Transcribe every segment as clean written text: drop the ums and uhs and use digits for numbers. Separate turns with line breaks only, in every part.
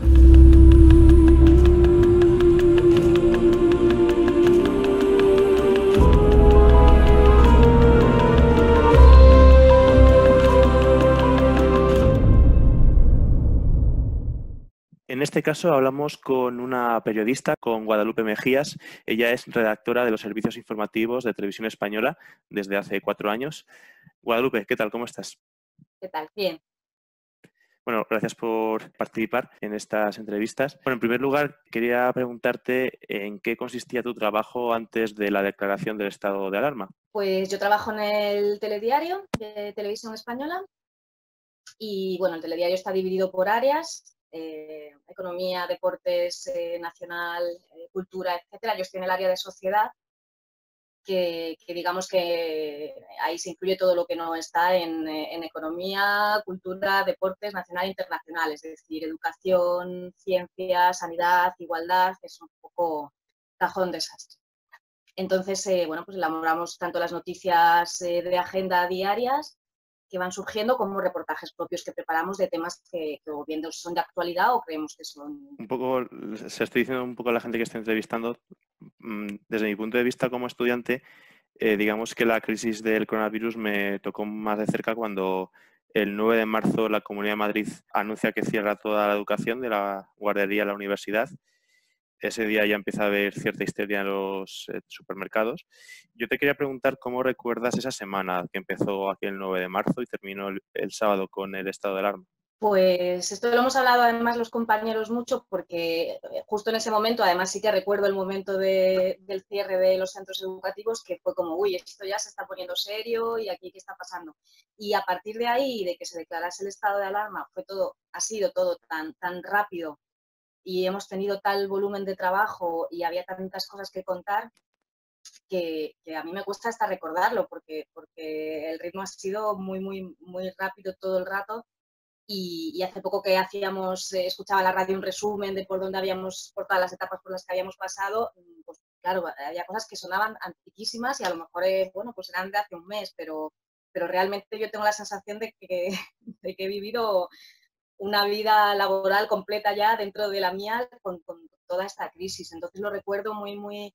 En este caso hablamos con una periodista, con Guadalupe Mejías. Ella es redactora de los servicios informativos de Televisión Española desde hace 4 años. Guadalupe, ¿qué tal? ¿Cómo estás?
¿Qué tal? Bien.
Bueno, gracias por participar en estas entrevistas. Bueno, en primer lugar, quería preguntarte en qué consistía tu trabajo antes de la declaración del estado de alarma.
Pues yo trabajo en el telediario de Televisión Española y, bueno, el telediario está dividido por áreas, economía, deportes, nacional, cultura, etcétera. Yo estoy en el área de sociedad, que digamos que ahí se incluye todo lo que no está en economía, cultura, deportes, nacional e internacional, es decir, educación, ciencia, sanidad, igualdad, es un poco cajón desastre. Entonces, bueno, pues elaboramos tanto las noticias de agenda diarias que van surgiendo como reportajes propios que preparamos de temas que o bien son de actualidad o creemos que son...
Un poco, se estoy diciendo un poco a la gente que está entrevistando, desde mi punto de vista como estudiante, digamos que la crisis del coronavirus me tocó más de cerca cuando el 9 de marzo la Comunidad de Madrid anuncia que cierra toda la educación, de la guardería a la universidad. Ese día ya empieza a haber cierta histeria en los supermercados. Yo te quería preguntar cómo recuerdas esa semana que empezó aquel 9 de marzo y terminó el sábado con el estado de alarma.
Pues esto lo hemos hablado además los compañeros mucho porque justo en ese momento, además sí que recuerdo el momento del cierre de los centros educativos, que fue como, uy, esto ya se está poniendo serio y aquí qué está pasando. Y a partir de ahí, de que se declarase el estado de alarma, ha sido todo tan rápido y hemos tenido tal volumen de trabajo y había tantas cosas que contar que a mí me cuesta hasta recordarlo porque el ritmo ha sido muy rápido todo el rato. Y hace poco que escuchaba la radio un resumen de por todas las etapas por las que habíamos pasado, pues claro, había cosas que sonaban antiquísimas y a lo mejor, bueno, pues eran de hace un mes, pero realmente yo tengo la sensación de que he vivido una vida laboral completa ya dentro de la mía con toda esta crisis. Entonces lo recuerdo muy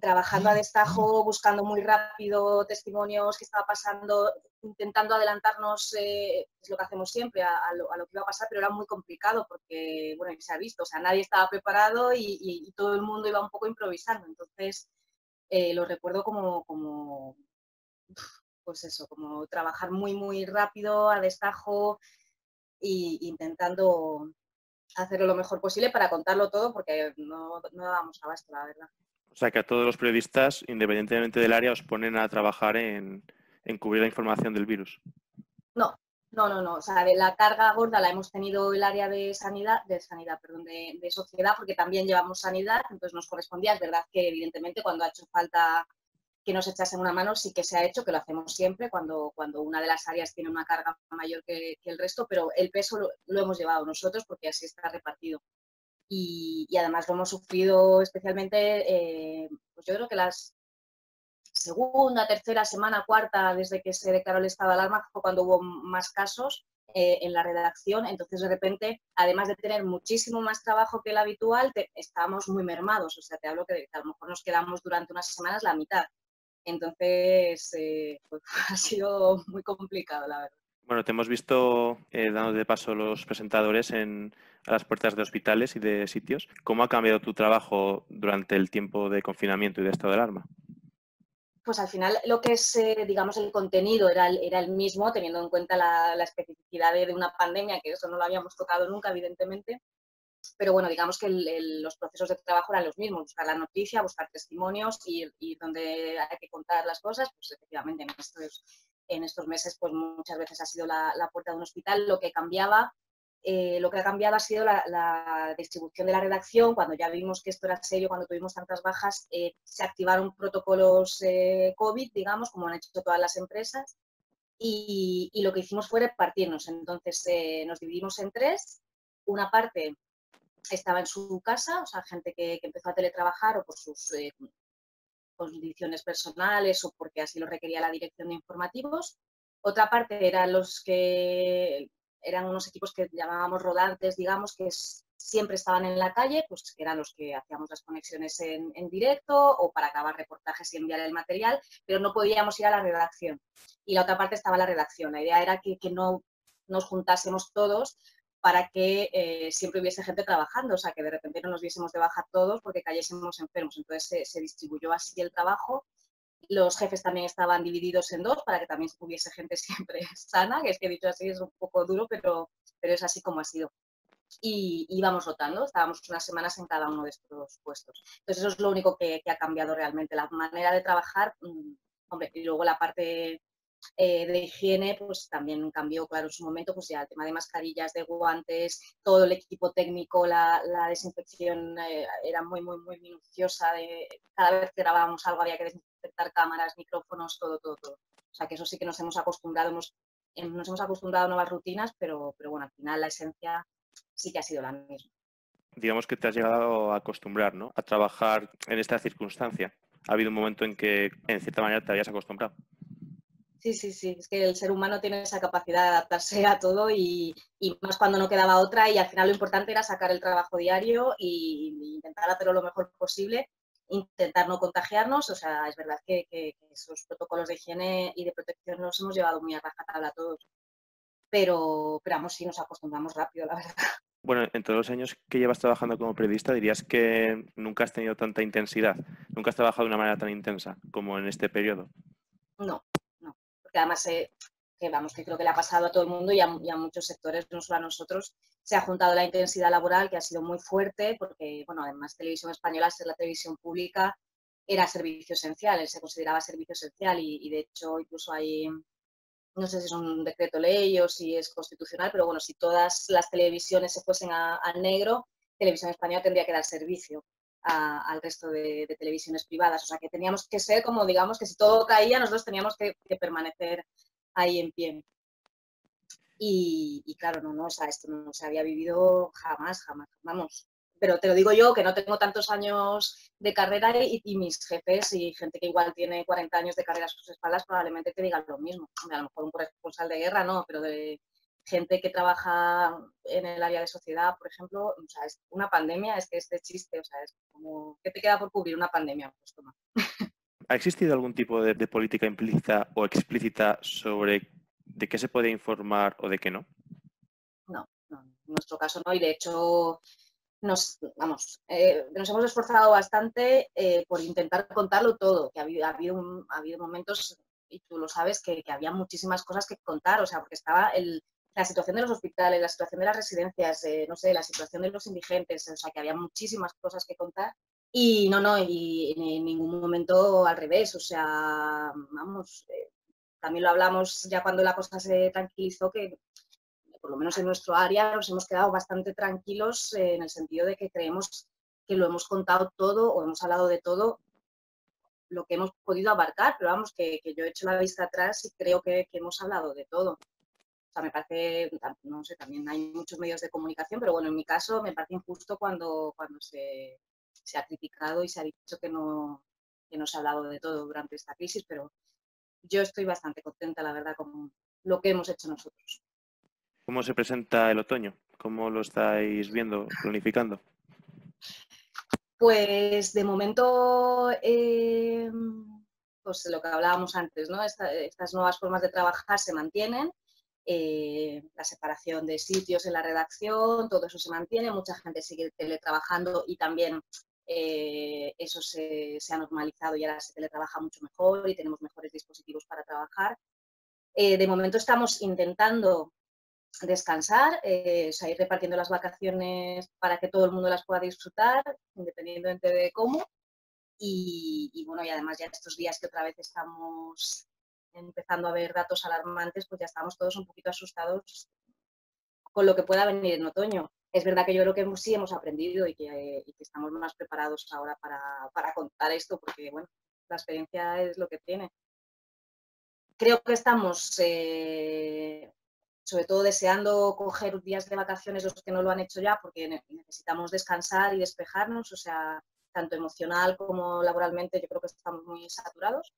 trabajando a destajo, buscando muy rápido testimonios que estaba pasando, intentando adelantarnos, es lo que hacemos siempre, a lo que iba a pasar, pero era muy complicado porque, bueno, se ha visto, o sea, nadie estaba preparado y todo el mundo iba un poco improvisando. Entonces, lo recuerdo pues eso, como trabajar muy rápido, a destajo e intentando hacerlo lo mejor posible para contarlo todo porque no dábamos abasto, la verdad.
O sea que a todos los periodistas, independientemente del área, os ponen a trabajar en cubrir la información del virus.
No. O sea, de la carga gorda la hemos tenido el área de sociedad, porque también llevamos sanidad, entonces nos correspondía. Es verdad que, evidentemente, cuando ha hecho falta que nos echasen una mano, sí que se ha hecho, que lo hacemos siempre cuando una de las áreas tiene una carga mayor que el resto, pero el peso lo hemos llevado nosotros porque así está repartido. Y además lo hemos sufrido especialmente, pues yo creo que las segunda, tercera semana, cuarta, desde que se declaró el estado de alarma, fue cuando hubo más casos en la redacción. Entonces, de repente, además de tener muchísimo más trabajo que el habitual, estábamos muy mermados. O sea, te hablo que a lo mejor nos quedamos durante unas semanas la mitad. Entonces, pues, ha sido muy complicado, la verdad.
Bueno, te hemos visto dando de paso los presentadores a las puertas de hospitales y de sitios. ¿Cómo ha cambiado tu trabajo durante el tiempo de confinamiento y de estado de alarma?
Pues al final lo que es, digamos, el contenido era el mismo, teniendo en cuenta la especificidad de una pandemia, que eso no lo habíamos tocado nunca, evidentemente. Pero bueno, digamos que los procesos de trabajo eran los mismos, buscar la noticia, buscar testimonios y donde hay que contar las cosas, pues efectivamente en estos meses pues muchas veces ha sido la puerta de un hospital. Lo que ha cambiado ha sido la distribución de la redacción. Cuando ya vimos que esto era serio, cuando tuvimos tantas bajas, se activaron protocolos COVID, digamos, como han hecho todas las empresas, y lo que hicimos fue repartirnos. Entonces nos dividimos en tres. Una parte estaba en su casa, o sea, gente que empezó a teletrabajar o por sus condiciones personales o porque así lo requería la dirección de informativos. Otra parte eran los que eran unos equipos que llamábamos rodantes, digamos, que siempre estaban en la calle, pues que eran los que hacíamos las conexiones en directo o para acabar reportajes y enviar el material, pero no podíamos ir a la redacción. Y la otra parte estaba la redacción. La idea era que no nos juntásemos todos para que siempre hubiese gente trabajando, o sea, que de repente no nos viésemos de baja todos porque cayésemos enfermos. Entonces se distribuyó así el trabajo. Los jefes también estaban divididos en dos para que también hubiese gente siempre sana, que es que dicho así es un poco duro, pero es así como ha sido. Y íbamos rotando, estábamos unas semanas en cada uno de estos puestos. Entonces eso es lo único que ha cambiado realmente, la manera de trabajar, hombre, y luego la parte de higiene, pues también cambió, claro, en su momento, pues ya el tema de mascarillas, de guantes, todo el equipo técnico, la desinfección era muy, muy, muy minuciosa. Cada vez que grabábamos algo había que desinfectar cámaras, micrófonos, todo, todo, todo. O sea que eso sí que nos hemos acostumbrado, nos hemos acostumbrado a nuevas rutinas, pero bueno, al final la esencia sí que ha sido la misma.
Digamos que te has llegado a acostumbrar, ¿no? A trabajar en esta circunstancia. Ha habido un momento en que, en cierta manera, te habías acostumbrado.
Sí, sí, sí, es que el ser humano tiene esa capacidad de adaptarse a todo y más cuando no quedaba otra y al final lo importante era sacar el trabajo diario e intentar hacerlo lo mejor posible, intentar no contagiarnos, o sea, es verdad que esos protocolos de higiene y de protección los hemos llevado muy a rajatabla todos, pero vamos, sí nos acostumbramos rápido, la verdad.
Bueno, en todos los años que llevas trabajando como periodista, dirías que nunca has tenido tanta intensidad, nunca has trabajado de una manera tan intensa como en este periodo.
No, no, porque además que vamos, que creo que le ha pasado a todo el mundo y a muchos sectores, no solo a nosotros, se ha juntado la intensidad laboral que ha sido muy fuerte, porque, bueno, además Televisión Española, ser la televisión pública, era servicio esencial, se consideraba servicio esencial y de hecho incluso hay, no sé si es un decreto ley o si es constitucional, pero bueno, si todas las televisiones se fuesen al negro, Televisión Española tendría que dar servicio al resto de televisiones privadas. O sea, que teníamos que ser como, digamos, que si todo caía, nosotros teníamos que permanecer ahí en pie. Y claro, no, o sea, esto no se había vivido jamás, jamás, vamos. Pero te lo digo yo, que no tengo tantos años de carrera y mis jefes y gente que igual tiene 40 años de carrera a sus espaldas probablemente te digan lo mismo. A lo mejor un corresponsal de guerra no, pero de gente que trabaja en el área de sociedad, por ejemplo, o sea, es una pandemia, es que este chiste, o sea, es como, ¿qué te queda por cubrir una pandemia? Pues toma.
¿Ha existido algún tipo de política implícita o explícita sobre de qué se puede informar o de qué no?
No, no, en nuestro caso no, y de hecho nos hemos esforzado bastante por intentar contarlo todo, que ha habido momentos, y tú lo sabes, que había muchísimas cosas que contar, o sea, porque estaba la situación de los hospitales, la situación de las residencias, no sé, la situación de los indigentes, o sea, que había muchísimas cosas que contar. Y y en ningún momento al revés, o sea, vamos, también lo hablamos ya cuando la cosa se tranquilizó, que por lo menos en nuestro área, nos hemos quedado bastante tranquilos en el sentido de que creemos que lo hemos contado todo o hemos hablado de todo lo que hemos podido abarcar, pero vamos, que yo he hecho la vista atrás y creo que hemos hablado de todo. O sea, me parece, no sé, también hay muchos medios de comunicación, pero bueno, en mi caso me parece injusto cuando se ha criticado y se ha dicho que no se ha hablado de todo durante esta crisis, pero yo estoy bastante contenta, la verdad, con lo que hemos hecho nosotros.
¿Cómo se presenta el otoño? ¿Cómo lo estáis viendo, planificando?
Pues de momento, pues lo que hablábamos antes, ¿no? Estas nuevas formas de trabajar se mantienen, la separación de sitios en la redacción, todo eso se mantiene, mucha gente sigue teletrabajando y también eso se ha normalizado y ahora se teletrabaja mucho mejor y tenemos mejores dispositivos para trabajar. De momento estamos intentando descansar, o sea, ir repartiendo las vacaciones para que todo el mundo las pueda disfrutar, independientemente de cómo. Bueno, y además ya estos días que otra vez estamos empezando a ver datos alarmantes, pues ya estamos todos un poquito asustados con lo que pueda venir en otoño. Es verdad que yo creo que sí hemos aprendido y que estamos más preparados ahora para contar esto, porque bueno, la experiencia es lo que tiene. Creo que estamos sobre todo deseando coger días de vacaciones los que no lo han hecho ya, porque necesitamos descansar y despejarnos, o sea, tanto emocional como laboralmente, yo creo que estamos muy saturados.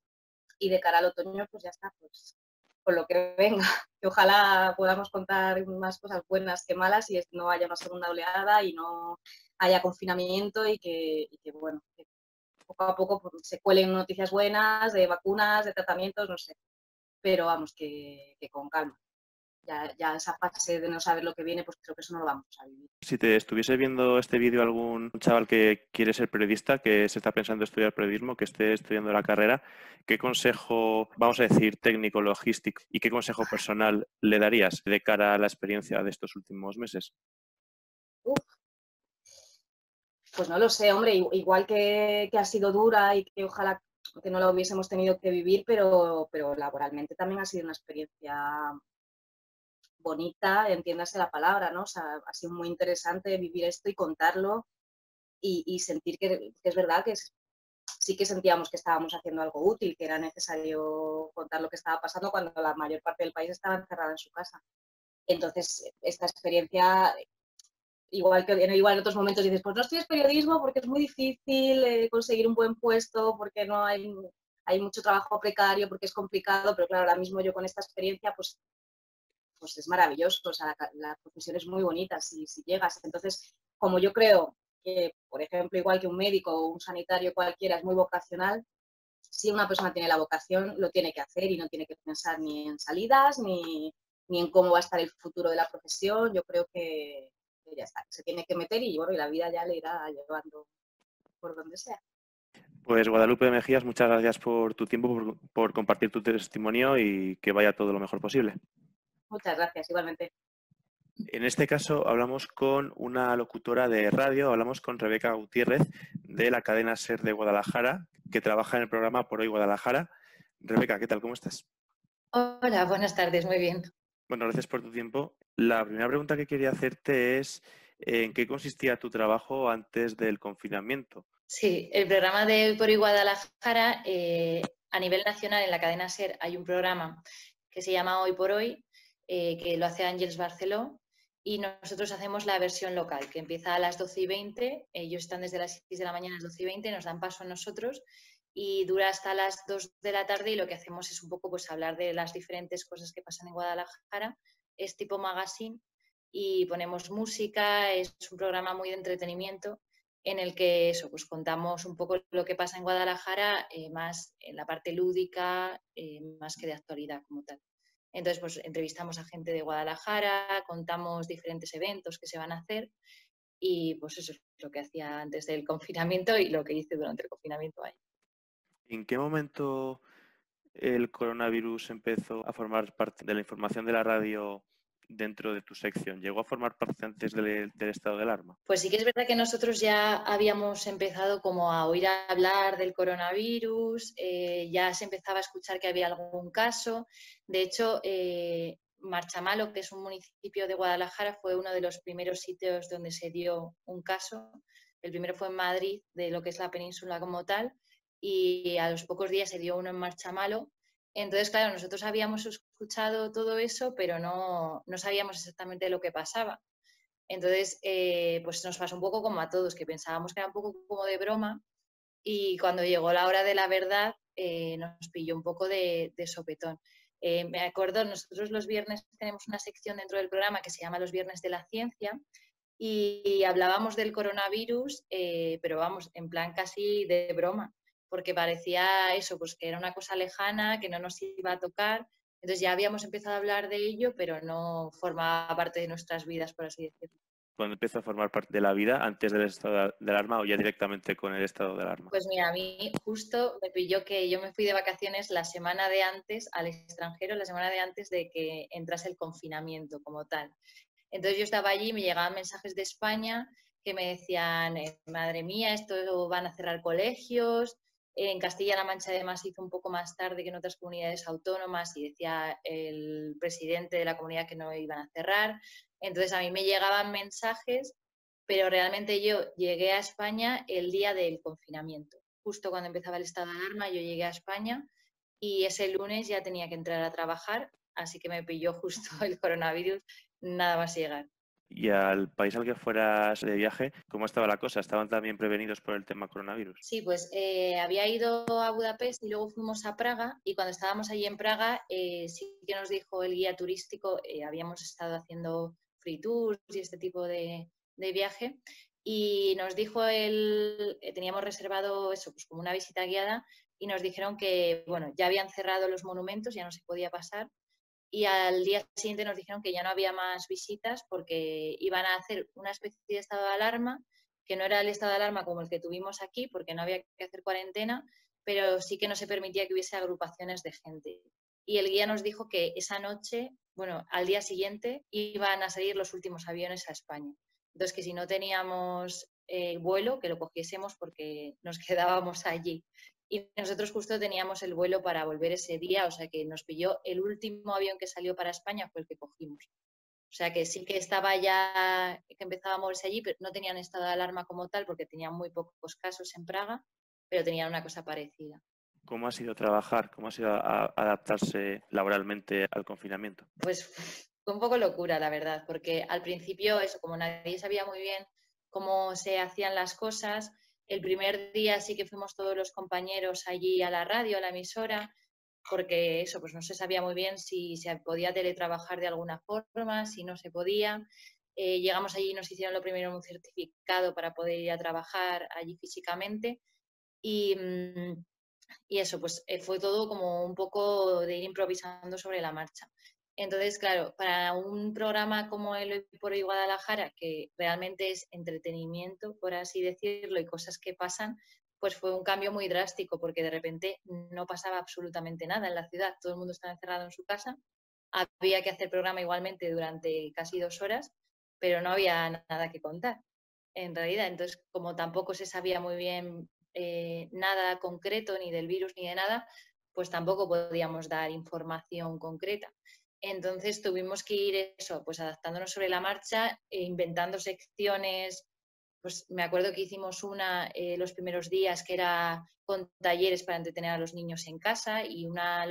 Y de cara al otoño, pues ya está, pues con lo que venga. Que ojalá podamos contar más cosas buenas que malas y no haya una segunda oleada y no haya confinamiento bueno, que poco a poco pues, se cuelen noticias buenas de vacunas, de tratamientos, no sé. Pero vamos, que con calma. Ya esa fase de no saber lo que viene, pues creo que eso no lo vamos a vivir.
Si te estuviese viendo este vídeo algún chaval que quiere ser periodista, que se está pensando estudiar periodismo, que esté estudiando la carrera, ¿qué consejo, vamos a decir, técnico, logístico y qué consejo personal le darías de cara a la experiencia de estos últimos meses?
Uf, pues no lo sé, hombre, igual que ha sido dura y que ojalá que no la hubiésemos tenido que vivir, pero laboralmente también ha sido una experiencia bonita, entiéndase la palabra, ¿no? O sea, ha sido muy interesante vivir esto y contarlo y sentir que es verdad que sí que sentíamos que estábamos haciendo algo útil, que era necesario contar lo que estaba pasando cuando la mayor parte del país estaba encerrada en su casa. Entonces, esta experiencia, igual en otros momentos dices, pues no estudies periodismo porque es muy difícil conseguir un buen puesto, porque no hay mucho trabajo precario, porque es complicado, pero claro, ahora mismo yo con esta experiencia, pues es maravilloso, o sea, la profesión es muy bonita si llegas. Entonces, como yo creo que, por ejemplo, igual que un médico o un sanitario cualquiera es muy vocacional, si una persona tiene la vocación, lo tiene que hacer y no tiene que pensar ni en salidas ni en cómo va a estar el futuro de la profesión. Yo creo que ya está, que se tiene que meter y bueno, y la vida ya le irá llevando por donde sea.
Pues Guadalupe Mejías, muchas gracias por tu tiempo, por compartir tu testimonio y que vaya todo lo mejor posible.
Muchas gracias, igualmente.
En este caso hablamos con una locutora de radio, hablamos con Rebeca Gutiérrez de la cadena SER de Guadalajara, que trabaja en el programa Por Hoy Guadalajara. Rebeca, ¿qué tal? ¿Cómo estás?
Hola, buenas tardes, muy bien.
Bueno, gracias por tu tiempo. La primera pregunta que quería hacerte es ¿en qué consistía tu trabajo antes del confinamiento?
Sí, el programa de Hoy por Hoy Guadalajara, a nivel nacional en la cadena SER hay un programa que se llama Hoy por Hoy, que lo hace Ángeles Barceló, y nosotros hacemos la versión local, que empieza a las 12:20, ellos están desde las 6 de la mañana a las 12:20, nos dan paso a nosotros y dura hasta las 2 de la tarde y lo que hacemos es un poco pues hablar de las diferentes cosas que pasan en Guadalajara, es tipo magazine y ponemos música, es un programa muy de entretenimiento en el que eso, pues contamos un poco lo que pasa en Guadalajara, más en la parte lúdica, más que de actualidad como tal. Entonces, pues entrevistamos a gente de Guadalajara, contamos diferentes eventos que se van a hacer y pues eso es lo que hacía antes del confinamiento y lo que hice durante el confinamiento ahí.
¿En qué momento el coronavirus empezó a formar parte de la información de la radio dentro de tu sección? ¿Llegó a formar parte antes del estado de alarma?
Pues sí que es verdad que nosotros ya habíamos empezado como a oír hablar del coronavirus, ya se empezaba a escuchar que había algún caso. De hecho, Marchamalo, que es un municipio de Guadalajara, fue uno de los primeros sitios donde se dio un caso. El primero fue en Madrid, de lo que es la península como tal, y a los pocos días se dio uno en Marchamalo. Entonces, claro, nosotros habíamos escuchado todo eso, pero no sabíamos exactamente lo que pasaba. Entonces, pues nos pasó un poco como a todos, que pensábamos que era un poco como de broma y cuando llegó la hora de la verdad nos pilló un poco de sopetón. Me acuerdo, nosotros los viernes tenemos una sección dentro del programa que se llama Los Viernes de la Ciencia y hablábamos del coronavirus, pero vamos, en plan casi de broma, porque parecía eso, pues que era una cosa lejana, que no nos iba a tocar. Entonces ya habíamos empezado a hablar de ello, pero no formaba parte de nuestras vidas, por así decirlo.
¿Cuándo empezó a formar parte de la vida antes del estado de alarma o ya directamente con el estado de alarma?
Pues mira, a mí justo me pilló que yo me fui de vacaciones la semana de antes al extranjero, la semana de antes de que entrase el confinamiento como tal. Entonces yo estaba allí y me llegaban mensajes de España que me decían, madre mía, esto van a cerrar colegios. En Castilla-La Mancha además hizo un poco más tarde que en otras comunidades autónomas y decía el presidente de la comunidad que no iban a cerrar. Entonces a mí me llegaban mensajes, pero realmente yo llegué a España el día del confinamiento. Justo cuando empezaba el estado de alarma yo llegué a España y ese lunes ya tenía que entrar a trabajar, así que me pilló justo el coronavirus nada más llegar.
Y al país al que fueras de viaje, ¿cómo estaba la cosa? ¿Estaban también prevenidos por el tema coronavirus?
Sí, pues había ido a Budapest y luego fuimos a Praga, y cuando estábamos allí en Praga sí que nos dijo el guía turístico, habíamos estado haciendo free tours y este tipo de viaje, y nos dijo teníamos reservado eso, pues como una visita guiada, y nos dijeron que, bueno, ya habían cerrado los monumentos, ya no se podía pasar, y al día siguiente nos dijeron que ya no había más visitas porque iban a hacer una especie de estado de alarma, que no era el estado de alarma como el que tuvimos aquí, porque no había que hacer cuarentena, pero sí que no se permitía que hubiese agrupaciones de gente. Y el guía nos dijo que esa noche, bueno, al día siguiente, iban a salir los últimos aviones a España. Entonces, que si no teníamos vuelo, que lo cogiésemos porque nos quedábamos allí. Y nosotros justo teníamos el vuelo para volver ese día, o sea que nos pilló el último avión que salió para España, fue el que cogimos. O sea que sí que estaba ya, que empezaba a moverse allí, pero no tenían estado de alarma como tal porque tenían muy pocos casos en Praga, pero tenían una cosa parecida.
¿Cómo ha sido trabajar? ¿Cómo ha sido adaptarse laboralmente al confinamiento?
Pues fue un poco locura, la verdad, porque al principio, eso, como nadie sabía muy bien cómo se hacían las cosas, el primer día sí que fuimos todos los compañeros allí a la radio, a la emisora, porque eso, pues no se sabía muy bien si se podía teletrabajar de alguna forma, si no se podía. Llegamos allí y nos hicieron lo primero un certificado para poder ir a trabajar allí físicamente, y, y eso, pues fue todo como un poco de ir improvisando sobre la marcha. Entonces, claro, para un programa como el Hoy por Hoy Guadalajara, que realmente es entretenimiento, por así decirlo, y cosas que pasan, pues fue un cambio muy drástico, porque de repente no pasaba absolutamente nada en la ciudad, todo el mundo estaba encerrado en su casa, había que hacer programa igualmente durante casi 2 horas, pero no había nada que contar, en realidad. Entonces, como tampoco se sabía muy bien nada concreto, ni del virus ni de nada, pues tampoco podíamos dar información concreta. Entonces tuvimos que ir eso, pues adaptándonos sobre la marcha, inventando secciones. Pues me acuerdo que hicimos una los primeros días que era con talleres para entretener a los niños en casa, y una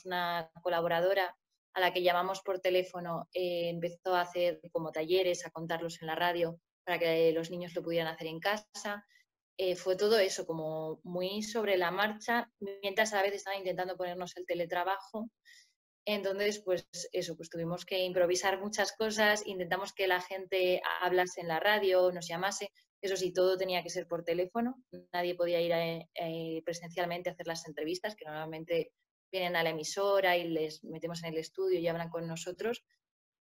una colaboradora a la que llamamos por teléfono empezó a hacer como talleres, a contarlos en la radio para que los niños lo pudieran hacer en casa. Fue todo eso, como muy sobre la marcha, mientras a la vez estaban intentando ponernos el teletrabajo. Entonces, pues eso, pues tuvimos que improvisar muchas cosas, intentamos que la gente hablase en la radio, nos llamase, eso sí, todo tenía que ser por teléfono, nadie podía ir presencialmente a hacer las entrevistas, que normalmente vienen a la emisora y les metemos en el estudio y hablan con nosotros.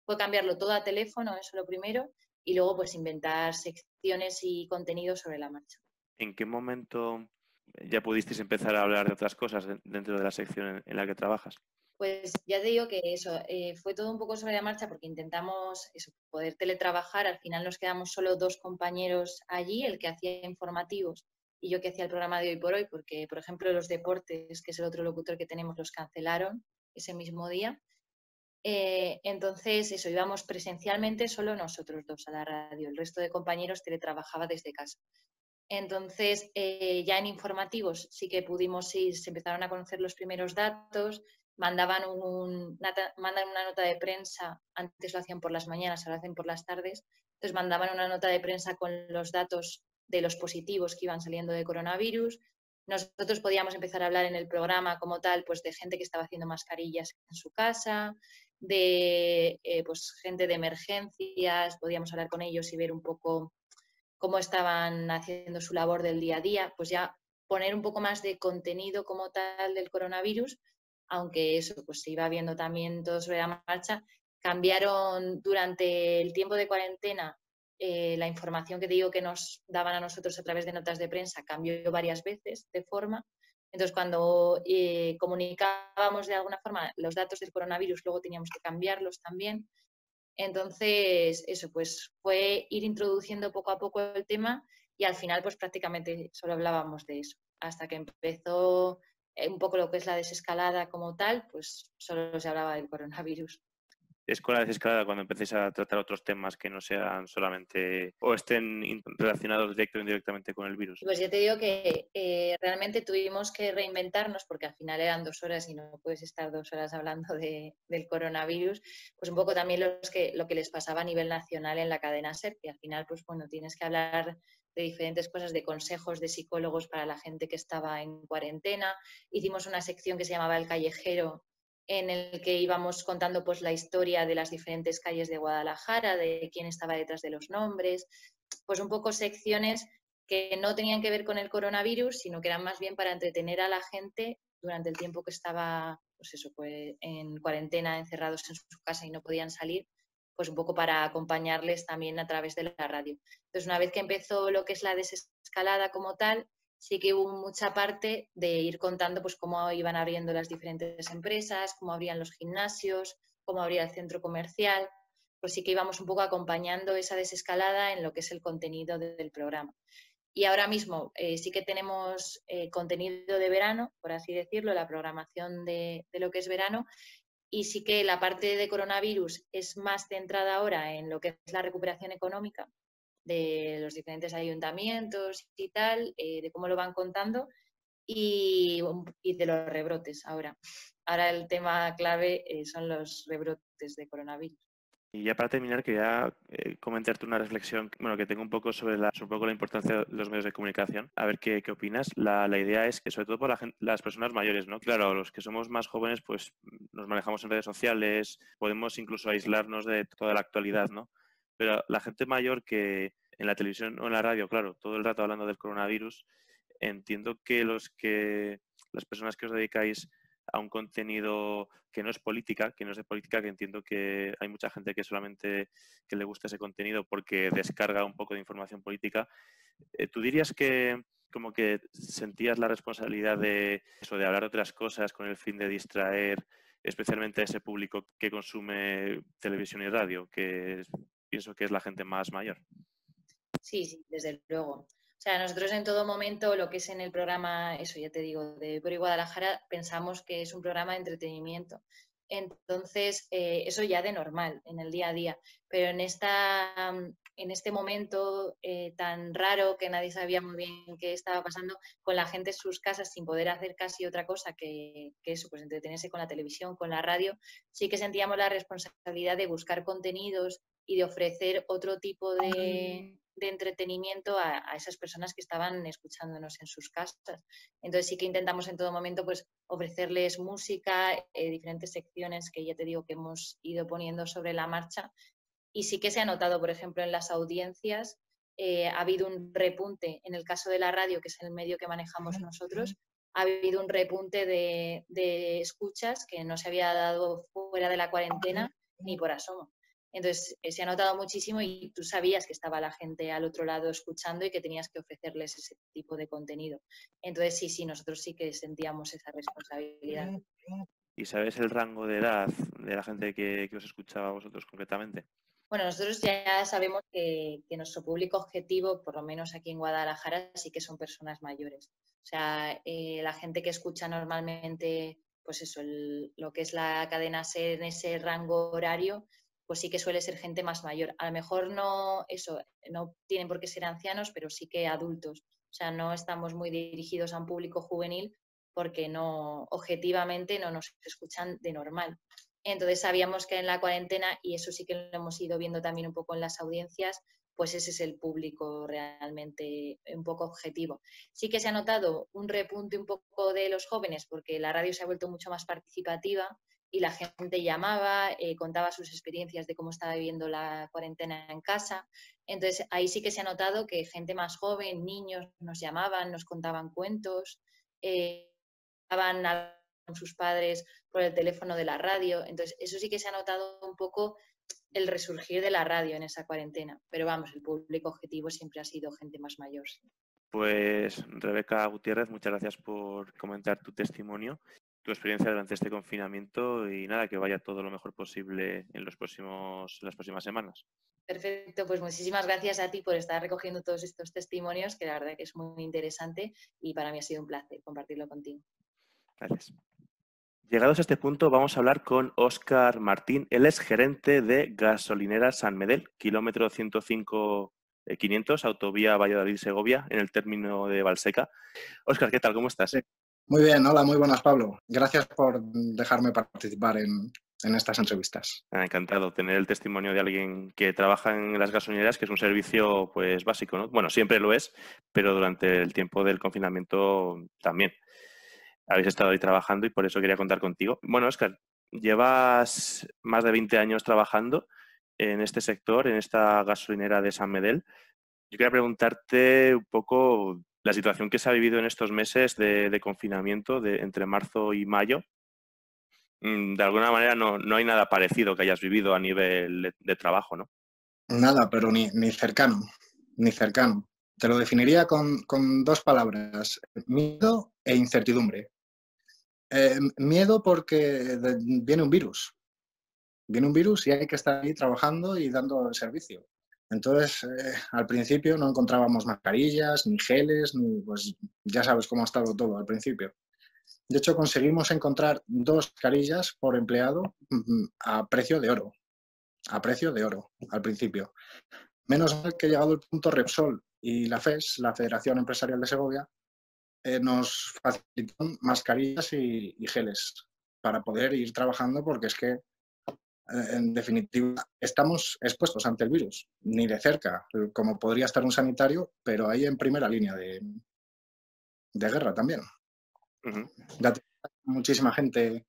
Fue cambiarlo todo a teléfono, eso lo primero, y luego pues inventar secciones y contenidos sobre la marcha.
¿En qué momento ya pudisteis empezar a hablar de otras cosas dentro de la sección en la que trabajas?
Pues ya te digo que eso, fue todo un poco sobre la marcha porque intentamos eso, poder teletrabajar. Al final nos quedamos solo 2 compañeros allí, el que hacía informativos y yo que hacía el programa de Hoy por Hoy, porque, por ejemplo, los deportes, que es el otro locutor que tenemos, los cancelaron ese mismo día. Entonces, eso, íbamos presencialmente solo nosotros 2 a la radio. El resto de compañeros teletrabajaba desde casa. Entonces, ya en informativos sí que pudimos ir, se empezaron a conocer los primeros datos, mandan una nota de prensa, antes lo hacían por las mañanas, ahora lo hacen por las tardes, entonces mandaban una nota de prensa con los datos de los positivos que iban saliendo de coronavirus. Nosotros podíamos empezar a hablar en el programa como tal, pues de gente que estaba haciendo mascarillas en su casa, de pues gente de emergencias, podíamos hablar con ellos y ver un poco cómo estaban haciendo su labor del día a día, pues ya poner un poco más de contenido como tal del coronavirus, aunque eso pues se iba viendo también todo sobre la marcha. Cambiaron durante el tiempo de cuarentena la información que te digo que nos daban a nosotros a través de notas de prensa, cambió varias veces de forma. Entonces, cuando comunicábamos de alguna forma los datos del coronavirus, luego teníamos que cambiarlos también. Entonces, eso, pues fue ir introduciendo poco a poco el tema y al final pues prácticamente solo hablábamos de eso. Hasta que empezó un poco lo que es la desescalada como tal, pues solo se hablaba del coronavirus.
es con la desescalada cuando empecéis a tratar otros temas que no sean solamente o estén relacionados directo o indirectamente con el virus?
Pues yo te digo que realmente tuvimos que reinventarnos porque al final eran 2 horas y no puedes estar 2 horas hablando del coronavirus, pues un poco también lo que les pasaba a nivel nacional en la cadena SER, que al final pues bueno, tienes que hablar de diferentes cosas, de consejos de psicólogos para la gente que estaba en cuarentena. Hicimos una sección que se llamaba El Callejero, en el que íbamos contando pues la historia de las diferentes calles de Guadalajara, de quién estaba detrás de los nombres, pues un poco secciones que no tenían que ver con el coronavirus, sino que eran más bien para entretener a la gente durante el tiempo que estaba pues eso, pues en cuarentena, encerrados en su casa y no podían salir, pues un poco para acompañarles también a través de la radio. Entonces, una vez que empezó lo que es la desescalada como tal, sí que hubo mucha parte de ir contando pues cómo iban abriendo las diferentes empresas, cómo abrían los gimnasios, cómo abría el centro comercial, pues sí que íbamos un poco acompañando esa desescalada en lo que es el contenido del programa. Y ahora mismo sí que tenemos contenido de verano, por así decirlo, la programación de lo que es verano, y sí que la parte de coronavirus es más centrada ahora en lo que es la recuperación económica de los diferentes ayuntamientos y tal, de cómo lo van contando y de los rebrotes ahora. Ahora el tema clave son los rebrotes de coronavirus.
Y ya para terminar, quería comentarte una reflexión, bueno, que tengo un poco sobre un poco la importancia de los medios de comunicación. A ver qué opinas. La idea es que, sobre todo por las personas mayores, ¿no? Claro, los que somos más jóvenes, pues nos manejamos en redes sociales, podemos incluso aislarnos de toda la actualidad, ¿no? Pero la gente mayor que en la televisión o en la radio, claro, todo el rato hablando del coronavirus, entiendo que las personas que os dedicáis a un contenido que no es política, que no es de política, que entiendo que hay mucha gente que solamente que le gusta ese contenido porque descarga un poco de información política. ¿Tú dirías que como que sentías la responsabilidad de eso, de hablar de otras cosas con el fin de distraer especialmente a ese público que consume televisión y radio, que pienso que es la gente más mayor?
Sí, desde luego. O sea, nosotros en todo momento, lo que es en el programa, eso ya te digo, de Por Guadalajara, pensamos que es un programa de entretenimiento. Entonces, eso ya de normal, en el día a día. Pero en este momento tan raro que nadie sabía muy bien qué estaba pasando, con la gente en sus casas sin poder hacer casi otra cosa que eso, pues entretenerse con la televisión, con la radio, sí que sentíamos la responsabilidad de buscar contenidos y de ofrecer otro tipo de entretenimiento a esas personas que estaban escuchándonos en sus casas. Entonces sí que intentamos en todo momento pues ofrecerles música, diferentes secciones que ya te digo que hemos ido poniendo sobre la marcha, y sí que se ha notado, por ejemplo, en las audiencias ha habido un repunte, en el caso de la radio, que es el medio que manejamos nosotros, ha habido un repunte de escuchas que no se había dado fuera de la cuarentena ni por asomo. Entonces, se ha notado muchísimo y tú sabías que estaba la gente al otro lado escuchando y que tenías que ofrecerles ese tipo de contenido. Entonces, sí, nosotros sí que sentíamos esa responsabilidad.
¿Y sabes el rango de edad de la gente que os escuchaba a vosotros concretamente?
Bueno, nosotros ya sabemos que nuestro público objetivo, por lo menos aquí en Guadalajara, sí que son personas mayores. O sea, la gente que escucha normalmente, pues eso, lo que es la cadena SER en ese rango horario, pues sí que suele ser gente más mayor. A lo mejor no tienen por qué ser ancianos, pero sí que adultos. O sea, no estamos muy dirigidos a un público juvenil porque objetivamente no nos escuchan de normal. Entonces sabíamos que en la cuarentena, y eso sí que lo hemos ido viendo también un poco en las audiencias, pues ese es el público realmente un poco objetivo. Sí que se ha notado un repunte un poco de los jóvenes porque la radio se ha vuelto mucho más participativa y la gente llamaba, contaba sus experiencias de cómo estaba viviendo la cuarentena en casa. Entonces ahí sí que se ha notado que gente más joven, niños, nos llamaban, nos contaban cuentos, estaban con sus padres por el teléfono de la radio. Entonces, eso sí que se ha notado un poco el resurgir de la radio en esa cuarentena. Pero vamos, el público objetivo siempre ha sido gente más mayor.
Pues Rebeca Gutiérrez, muchas gracias por comentar tu testimonio, tu experiencia durante este confinamiento y nada, que vaya todo lo mejor posible en las próximas semanas.
Perfecto, pues muchísimas gracias a ti por estar recogiendo todos estos testimonios, que la verdad que es muy interesante y para mí ha sido un placer compartirlo contigo.
Gracias. Llegados a este punto, vamos a hablar con Óscar Martín. Él es gerente de Gasolinera San Medel, kilómetro 105-500, autovía Valladolid-Segovia, en el término de Valseca. Óscar, ¿qué tal? ¿Cómo estás?
Sí. Muy bien, hola, muy buenas, Pablo. Gracias por dejarme participar en estas entrevistas.
Encantado tener el testimonio de alguien que trabaja en las gasolineras, que es un servicio pues básico, ¿no? Bueno, siempre lo es, pero durante el tiempo del confinamiento también. Habéis estado ahí trabajando y por eso quería contar contigo. Bueno, Óscar, llevas más de 20 años trabajando en este sector, en esta gasolinera de San Medel. Yo quería preguntarte un poco la situación que se ha vivido en estos meses de confinamiento entre marzo y mayo. De alguna manera no hay nada parecido que hayas vivido a nivel de trabajo, ¿no?
Nada, pero ni cercano, ni cercano. Te lo definiría con dos palabras, miedo e incertidumbre. Miedo porque viene un virus. Viene un virus y hay que estar ahí trabajando y dando el servicio. Entonces, al principio no encontrábamos mascarillas, ni geles, pues ya sabes cómo ha estado todo al principio. De hecho, conseguimos encontrar 2 mascarillas por empleado a precio de oro. A precio de oro, al principio. Menos mal que llegado el punto, Repsol y la FES, la Federación Empresarial de Segovia, nos facilitan mascarillas y geles para poder ir trabajando, porque es que, en definitiva, estamos expuestos ante el virus, ni de cerca, como podría estar un sanitario, pero ahí en primera línea de guerra también.
Uh-huh.
Muchísima gente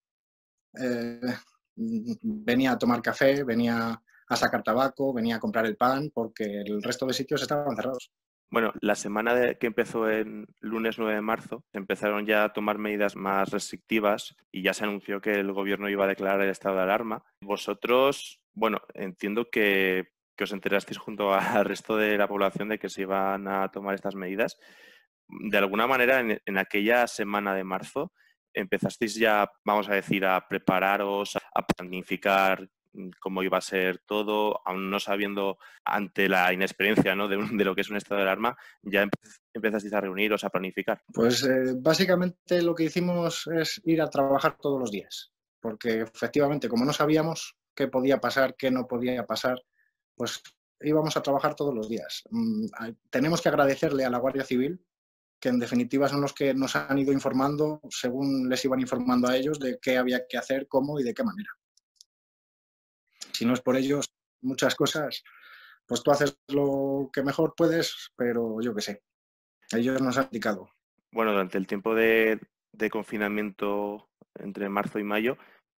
venía a tomar café, venía a sacar tabaco, venía a comprar el pan, porque el resto de sitios estaban cerrados.
Bueno, la semana que empezó el lunes 9 de marzo, empezaron ya a tomar medidas más restrictivas y ya se anunció que el gobierno iba a declarar el estado de alarma. Vosotros, bueno, entiendo que os enterasteis junto al resto de la población de que se iban a tomar estas medidas. De alguna manera, en aquella semana de marzo, empezasteis ya, vamos a decir, a prepararos, a planificar cómo iba a ser todo, aún no sabiendo, ante la inexperiencia, ¿no?, de lo que es un estado de alarma, ya empezasteis a reuniros, a planificar.
Pues básicamente lo que hicimos es ir a trabajar todos los días, porque efectivamente, como no sabíamos qué podía pasar, qué no podía pasar, pues íbamos a trabajar todos los días. Tenemos que agradecerle a la Guardia Civil, que en definitiva son los que nos han ido informando según les iban informando a ellos de qué había que hacer, cómo y de qué manera. Si no es por ellos, muchas cosas, pues tú haces lo que mejor puedes, pero yo qué sé, ellos nos han indicado.
Bueno, durante el tiempo de confinamiento entre marzo y mayo,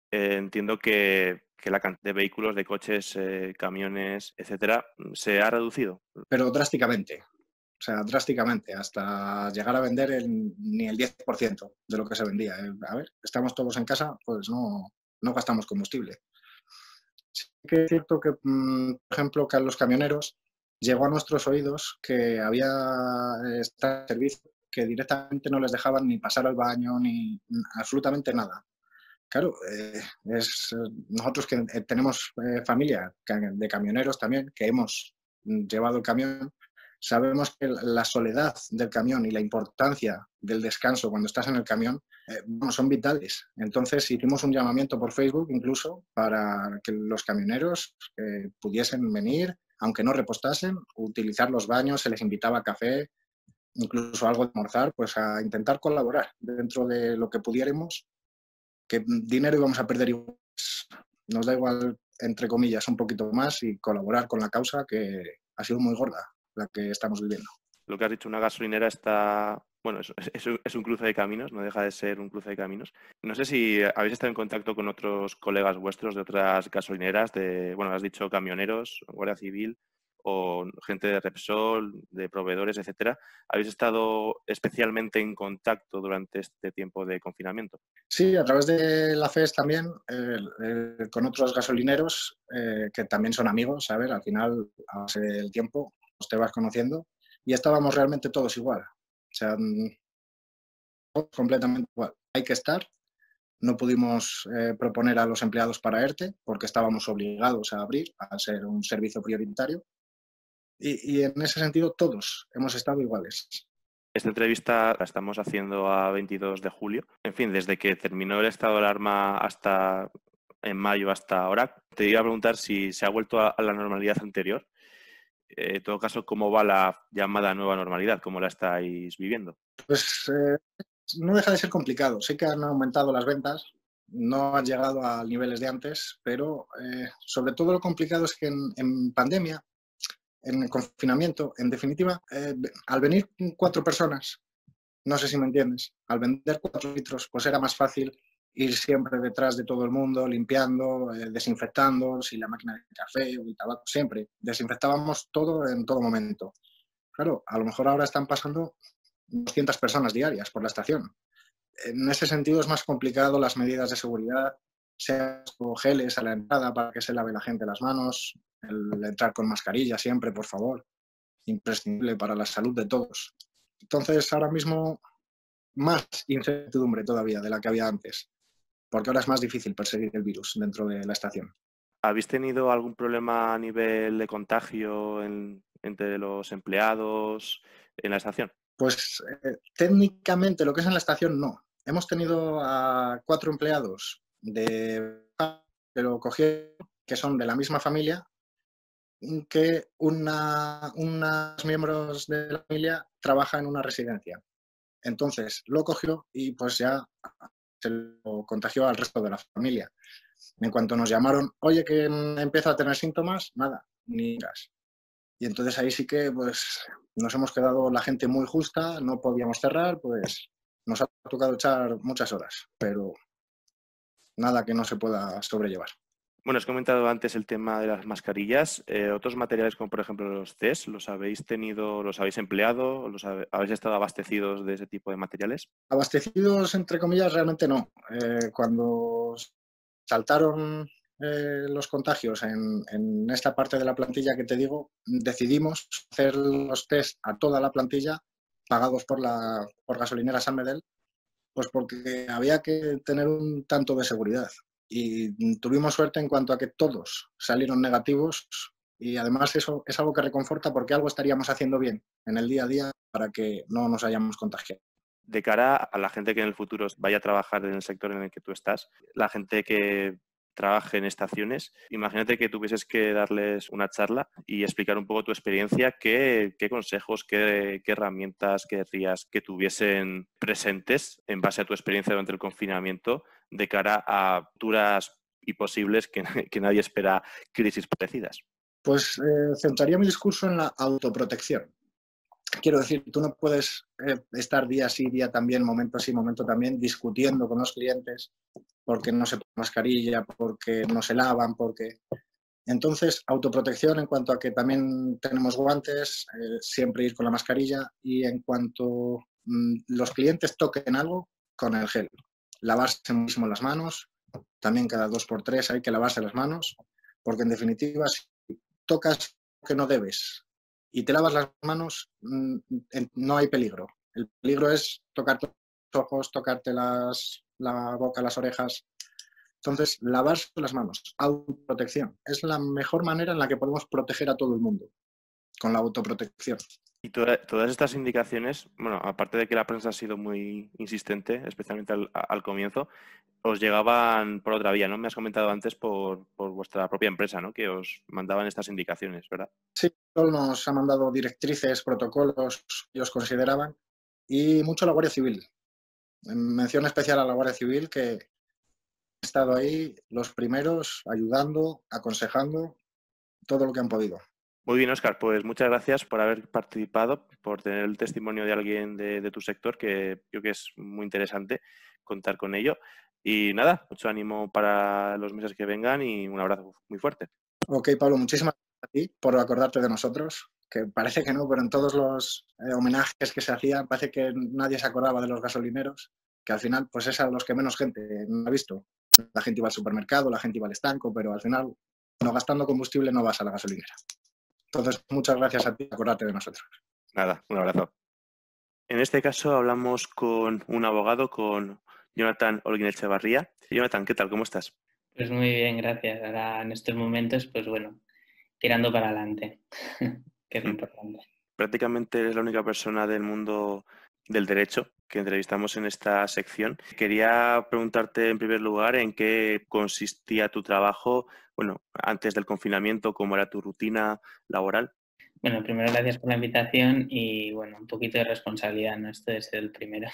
entiendo que la cantidad de vehículos, de coches, camiones, etcétera, se ha reducido.
Pero drásticamente. O sea, drásticamente, hasta llegar a vender ni el 10% de lo que se vendía. A ver, estamos todos en casa, pues no gastamos combustible. Sí que es cierto que, por ejemplo, que a los camioneros llegó a nuestros oídos que había este servicio que directamente no les dejaban ni pasar al baño ni absolutamente nada. Claro, nosotros que tenemos familia de camioneros también, que hemos llevado el camión, sabemos que la soledad del camión y la importancia del descanso cuando estás en el camión son vitales. Entonces hicimos un llamamiento por Facebook incluso para que los camioneros pudiesen venir, aunque no repostasen, utilizar los baños, se les invitaba a café, incluso algo de almorzar, pues a intentar colaborar dentro de lo que pudiéramos, que dinero íbamos a perder igual. Nos da igual, entre comillas, un poquito más y colaborar con la causa, que ha sido muy gorda la que estamos viviendo.
Lo que has dicho, una gasolinera está... Bueno, es un cruce de caminos, no deja de ser un cruce de caminos. No sé si habéis estado en contacto con otros colegas vuestros de otras gasolineras, bueno, has dicho camioneros, Guardia Civil o gente de Repsol, de proveedores, etcétera. ¿Habéis estado especialmente en contacto durante este tiempo de confinamiento?
Sí, a través de la FES también, con otros gasolineros que también son amigos, ¿sabes? Al final, a base del tiempo, pues te vas conociendo y estábamos realmente todos igual. O sea, todos completamente igual. Hay que estar. No pudimos proponer a los empleados para ERTE porque estábamos obligados a abrir, a ser un servicio prioritario. Y en ese sentido todos hemos estado iguales.
Esta entrevista la estamos haciendo a 22 de julio. En fin, desde que terminó el estado de alarma hasta en mayo hasta ahora, te iba a preguntar si se ha vuelto a la normalidad anterior. En todo caso, ¿cómo va la llamada nueva normalidad? ¿Cómo la estáis viviendo?
Pues no deja de ser complicado. Sé que han aumentado las ventas, no han llegado a niveles de antes, pero sobre todo lo complicado es que en pandemia, en el confinamiento, en definitiva, al venir 4 personas, no sé si me entiendes, al vender 4 litros, pues era más fácil ir siempre detrás de todo el mundo, limpiando, desinfectando, si la máquina de café o el tabaco, siempre. Desinfectábamos todo en todo momento. Claro, a lo mejor ahora están pasando 200 personas diarias por la estación. En ese sentido es más complicado las medidas de seguridad, sea con geles a la entrada para que se lave la gente las manos, el entrar con mascarilla siempre, por favor, imprescindible para la salud de todos. Entonces, ahora mismo, más incertidumbre todavía de la que había antes, porque ahora es más difícil perseguir el virus dentro de la estación.
¿Habéis tenido algún problema a nivel de contagio entre los empleados en la estación?
Pues técnicamente lo que es en la estación no. Hemos tenido a 4 empleados que lo cogieron, que son de la misma familia, que unos miembros de la familia trabaja en una residencia. Entonces lo cogió y pues ya se lo contagió al resto de la familia. En cuanto nos llamaron, oye, que empieza a tener síntomas, nada, ni gas. Y entonces ahí sí que pues nos hemos quedado la gente muy justa, no podíamos cerrar, pues nos ha tocado echar muchas horas, pero nada que no se pueda sobrellevar.
Bueno, has comentado antes el tema de las mascarillas. Otros materiales como por ejemplo los test, ¿los habéis tenido, los habéis empleado, habéis estado abastecidos de ese tipo de materiales?
Abastecidos, entre comillas, realmente no. Cuando saltaron los contagios en esta parte de la plantilla que te digo, decidimos hacer los test a toda la plantilla pagados por Gasolinera San Medel, pues porque había que tener un tanto de seguridad. Y tuvimos suerte en cuanto a que todos salieron negativos y además eso es algo que reconforta porque algo estaríamos haciendo bien en el día a día para que no nos hayamos contagiado.
De cara a la gente que en el futuro vaya a trabajar en el sector en el que tú estás, la gente que trabaje en estaciones, imagínate que tuvieses que darles una charla y explicar un poco tu experiencia, qué consejos, qué herramientas querrías que tuviesen presentes en base a tu experiencia durante el confinamiento de cara a futuras y posibles que nadie espera crisis parecidas.
Pues centraría mi discurso en la autoprotección. Quiero decir, tú no puedes estar día sí, día también, momento sí, momento también, discutiendo con los clientes porque no se ponen mascarilla, porque no se lavan, porque... Entonces, autoprotección en cuanto a que también tenemos guantes, siempre ir con la mascarilla y en cuanto los clientes toquen algo, con el gel. Lavarse mismo las manos, también cada 2 por 3 hay que lavarse las manos, porque en definitiva, si tocas que no debes y te lavas las manos, no hay peligro. El peligro es tocarte los ojos, tocarte la boca, las orejas. Entonces, lavarse las manos, autoprotección, es la mejor manera en la que podemos proteger a todo el mundo, con la autoprotección.
Y todas estas indicaciones, bueno, aparte de que la prensa ha sido muy insistente, especialmente al comienzo, os llegaban por otra vía, ¿no? Me has comentado antes por vuestra propia empresa, ¿no? Que os mandaban estas indicaciones, ¿verdad?
Sí, solo nos ha mandado directrices, protocolos que ellos consideraban y mucho la Guardia Civil. Mención especial a la Guardia Civil que han estado ahí los primeros ayudando, aconsejando todo lo que han podido.
Muy bien, Óscar, pues muchas gracias por haber participado, por tener el testimonio de alguien de tu sector, que creo que es muy interesante contar con ello. Y nada, mucho ánimo para los meses que vengan y un abrazo muy fuerte.
Ok, Pablo, muchísimas gracias a ti por acordarte de nosotros, que parece que no, pero en todos los homenajes que se hacían parece que nadie se acordaba de los gasolineros, que al final pues es a los que menos gente no ha visto. La gente iba al supermercado, la gente iba al estanco, pero al final no gastando combustible no vas a la gasolinera. Entonces, muchas gracias a ti por acordarte de nosotros.
Nada, un abrazo. En este caso hablamos con un abogado, con Jonathan Holguín Echevarría. Jonathan, ¿qué tal? ¿Cómo estás?
Pues muy bien, gracias. Ahora en estos momentos, pues bueno, tirando para adelante, que es lo importante.
Prácticamente eres la única persona del mundo del derecho que entrevistamos en esta sección. Quería preguntarte en primer lugar en qué consistía tu trabajo, bueno, antes del confinamiento, cómo era tu rutina laboral.
Bueno, primero gracias por la invitación y bueno, un poquito de responsabilidad, ¿no? Esto de ser el primero.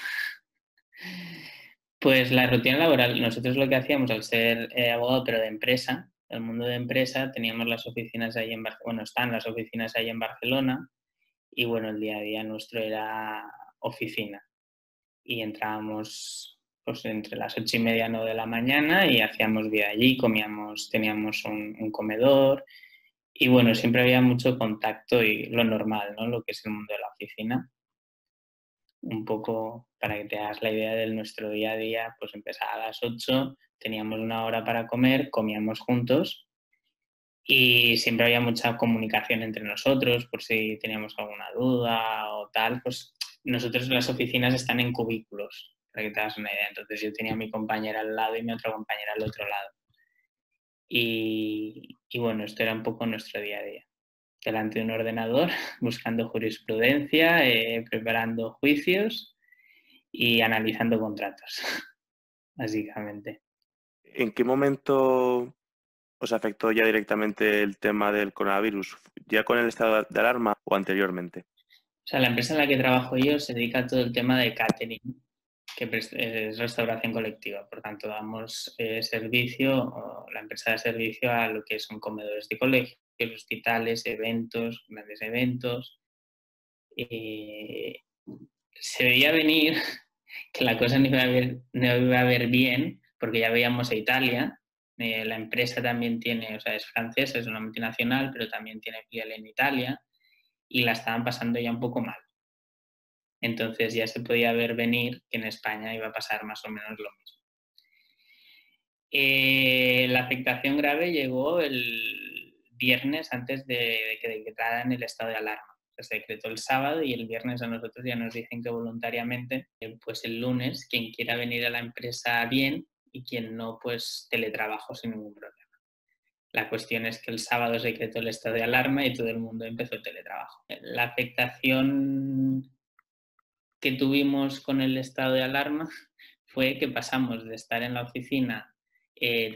Pues la rutina laboral, nosotros lo que hacíamos al ser abogado, pero de empresa, del mundo de empresa, teníamos las oficinas ahí en Barcelona, bueno, están las oficinas ahí en Barcelona y bueno, el día a día nuestro era oficina y entrábamos pues entre las 8:30 9 de la mañana y hacíamos vida allí, teníamos un comedor y bueno, siempre había mucho contacto y lo normal, ¿no? Lo que es el mundo de la oficina. Un poco para que te hagas la idea de nuestro día a día, pues empezaba a las 8, teníamos una hora para comer, comíamos juntos y siempre había mucha comunicación entre nosotros por si teníamos alguna duda o tal, pues nosotros las oficinas están en cubículos, para que te hagas una idea. Entonces yo tenía a mi compañera al lado y mi otra compañera al otro lado. Y bueno, esto era un poco nuestro día a día. Delante de un ordenador, buscando jurisprudencia, preparando juicios y analizando contratos, básicamente.
¿En qué momento os afectó ya directamente el tema del coronavirus? ¿Ya con el estado de alarma o anteriormente?
O sea, la empresa en la que trabajo yo se dedica a todo el tema de catering, que es restauración colectiva. Por tanto, damos servicio, la empresa da servicio a lo que son comedores de colegios, hospitales, eventos, grandes eventos. Se veía venir que la cosa no iba a ver bien, porque ya veíamos a Italia. La empresa también tiene, o sea, es francesa, es una multinacional, pero también tiene filial en Italia y la estaban pasando ya un poco mal. Entonces ya se podía ver venir que en España iba a pasar más o menos lo mismo. La afectación grave llegó el viernes antes de que decretaran el estado de alarma. Se decretó el sábado y el viernes a nosotros ya nos dicen que voluntariamente, pues el lunes, quien quiera venir a la empresa bien y quien no, pues teletrabajo sin ningún problema. La cuestión es que el sábado se decretó el estado de alarma y todo el mundo empezó el teletrabajo. La afectación que tuvimos con el estado de alarma fue que pasamos de estar en la oficina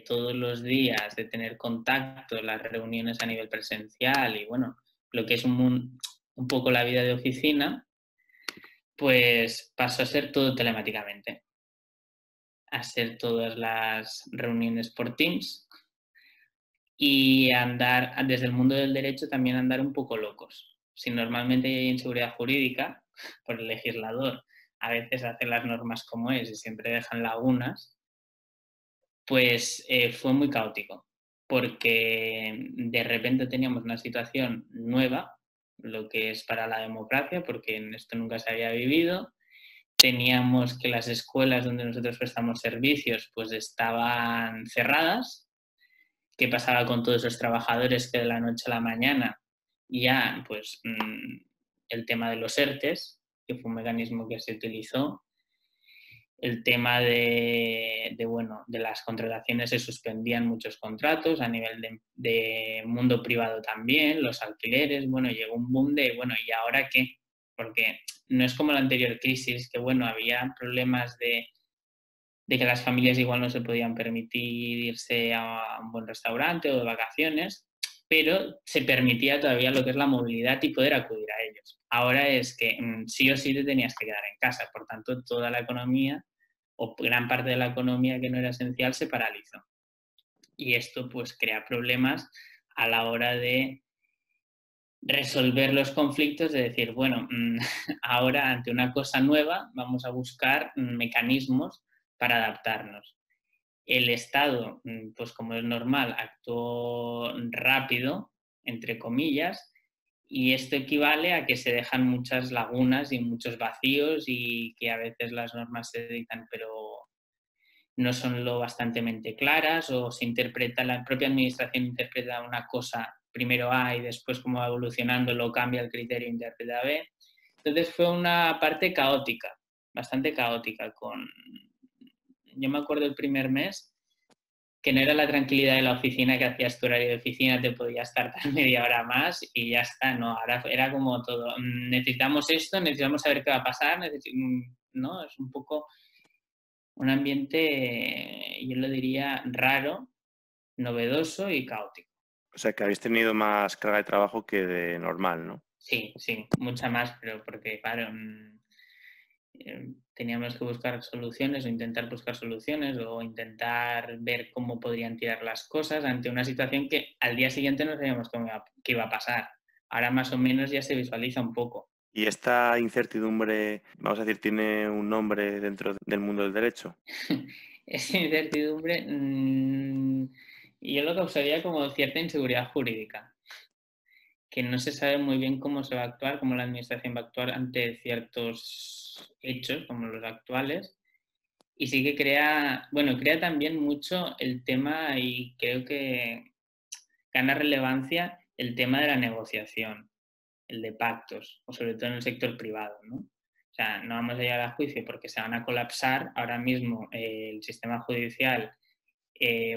todos los días, de tener contacto, las reuniones a nivel presencial y bueno, lo que es un poco la vida de oficina, pues pasó a ser todo telemáticamente, a ser todas las reuniones por Teams y andar, desde el mundo del derecho también andar un poco locos. Si normalmente hay inseguridad jurídica por el legislador, a veces hace las normas como es y siempre dejan lagunas, pues fue muy caótico, porque de repente teníamos una situación nueva, lo que es para la democracia, porque en esto nunca se había vivido. Teníamos que las escuelas donde nosotros prestamos servicios pues estaban cerradas. ¿Qué pasaba con todos esos trabajadores que de la noche a la mañana ya, pues, el tema de los ERTES, que fue un mecanismo que se utilizó, el tema de las contrataciones, se suspendían muchos contratos a nivel de mundo privado también, los alquileres, bueno, llegó un boom de, bueno, ¿y ahora qué? Porque no es como la anterior crisis, que bueno, había problemas de que las familias igual no se podían permitir irse a un buen restaurante o de vacaciones, pero se permitía todavía lo que es la movilidad y poder acudir a ellos. Ahora es que sí o sí te tenías que quedar en casa, por tanto toda la economía o gran parte de la economía que no era esencial se paralizó. Y esto pues crea problemas a la hora de resolver los conflictos, de decir, bueno, ahora ante una cosa nueva vamos a buscar mecanismos para adaptarnos. El Estado, pues como es normal, actuó rápido, entre comillas, y esto equivale a que se dejan muchas lagunas y muchos vacíos y que a veces las normas se dictan pero no son lo bastantemente claras o se interpreta, la propia administración interpreta una cosa primero A y después como va evolucionando lo cambia el criterio e interpreta B. Entonces fue una parte caótica, bastante caótica. Yo me acuerdo el primer mes que no era la tranquilidad de la oficina, que hacías tu horario de oficina, te podías tardar media hora más y ya está, no, ahora era como todo, necesitamos esto, necesitamos saber qué va a pasar, ¿no? Es un poco un ambiente, yo lo diría, raro, novedoso y caótico.
O sea, que habéis tenido más carga de trabajo que de normal, ¿no?
Sí, mucha más, pero porque, claro, teníamos que buscar soluciones o intentar buscar soluciones o intentar ver cómo podrían tirar las cosas ante una situación que al día siguiente no sabíamos qué iba a pasar. Ahora más o menos ya se visualiza un poco.
¿Y esta incertidumbre, vamos a decir, tiene un nombre dentro del mundo del derecho?
Esa incertidumbre yo lo causaría como cierta inseguridad jurídica, que no se sabe muy bien cómo se va a actuar, cómo la administración va a actuar ante ciertos hechos como los actuales. Y sí que crea también mucho el tema y creo que gana relevancia el tema de la negociación, el de pactos, o sobre todo en el sector privado, ¿no? O sea, no vamos a llegar a juicio porque se van a colapsar. Ahora mismo el sistema judicial,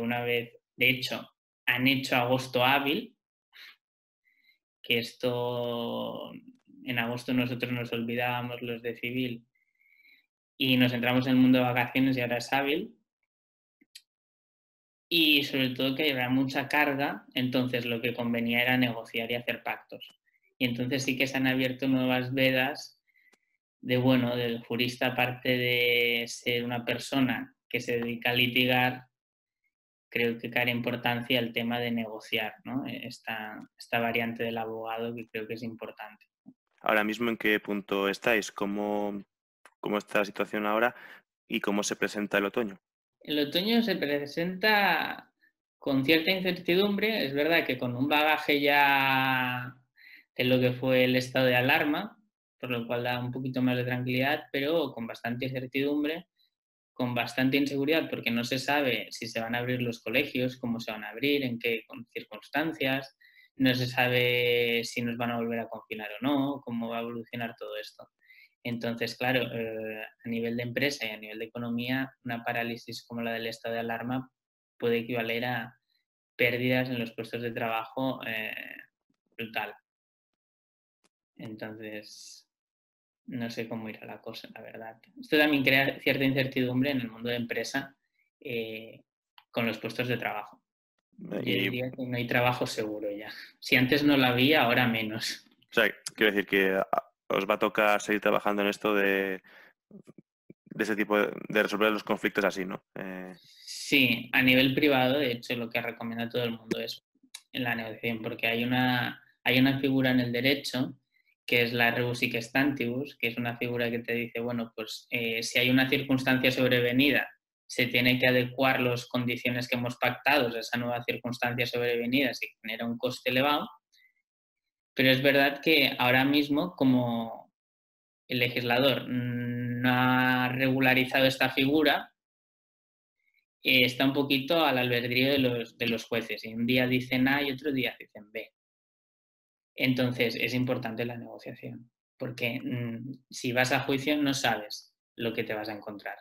una vez, de hecho, han hecho agosto hábil, que esto en agosto nosotros nos olvidábamos los de civil y nos entramos en el mundo de vacaciones y ahora es hábil. Y sobre todo que había mucha carga, entonces lo que convenía era negociar y hacer pactos. Y entonces sí que se han abierto nuevas vedas de, bueno, del jurista, aparte de ser una persona que se dedica a litigar, creo que cae importancia el tema de negociar, ¿no? Esta variante del abogado que creo que es importante.
Ahora mismo, ¿en qué punto estáis? ¿Cómo está la situación ahora y cómo se presenta el otoño?
El otoño se presenta con cierta incertidumbre, es verdad que con un bagaje ya de lo que fue el estado de alarma, por lo cual da un poquito más de tranquilidad, pero con bastante incertidumbre, con bastante inseguridad, porque no se sabe si se van a abrir los colegios, cómo se van a abrir, en qué circunstancias, no se sabe si nos van a volver a confinar o no, cómo va a evolucionar todo esto. Entonces, claro, a nivel de empresa y a nivel de economía, una parálisis como la del estado de alarma puede equivaler a pérdidas en los puestos de trabajo brutal. Entonces, no sé cómo irá la cosa, la verdad. Esto también crea cierta incertidumbre en el mundo de empresa con los puestos de trabajo. Yo diría que no hay trabajo seguro ya. Si antes no lo había, ahora menos.
O sea, quiero decir que os va a tocar seguir trabajando en esto de ese tipo de resolver los conflictos así, ¿no?
Sí, a nivel privado, de hecho, lo que recomienda todo el mundo es en la negociación, porque hay una figura en el derecho que es la rebus sic stantibus, que es una figura que te dice, bueno, pues si hay una circunstancia sobrevenida, se tiene que adecuar las condiciones que hemos pactado a esa nueva circunstancia sobrevenida si genera un coste elevado, pero es verdad que ahora mismo, como el legislador no ha regularizado esta figura, está un poquito al albedrío de los jueces. Y un día dicen A y otro día dicen B. Entonces, es importante la negociación, porque si vas a juicio no sabes lo que te vas a encontrar.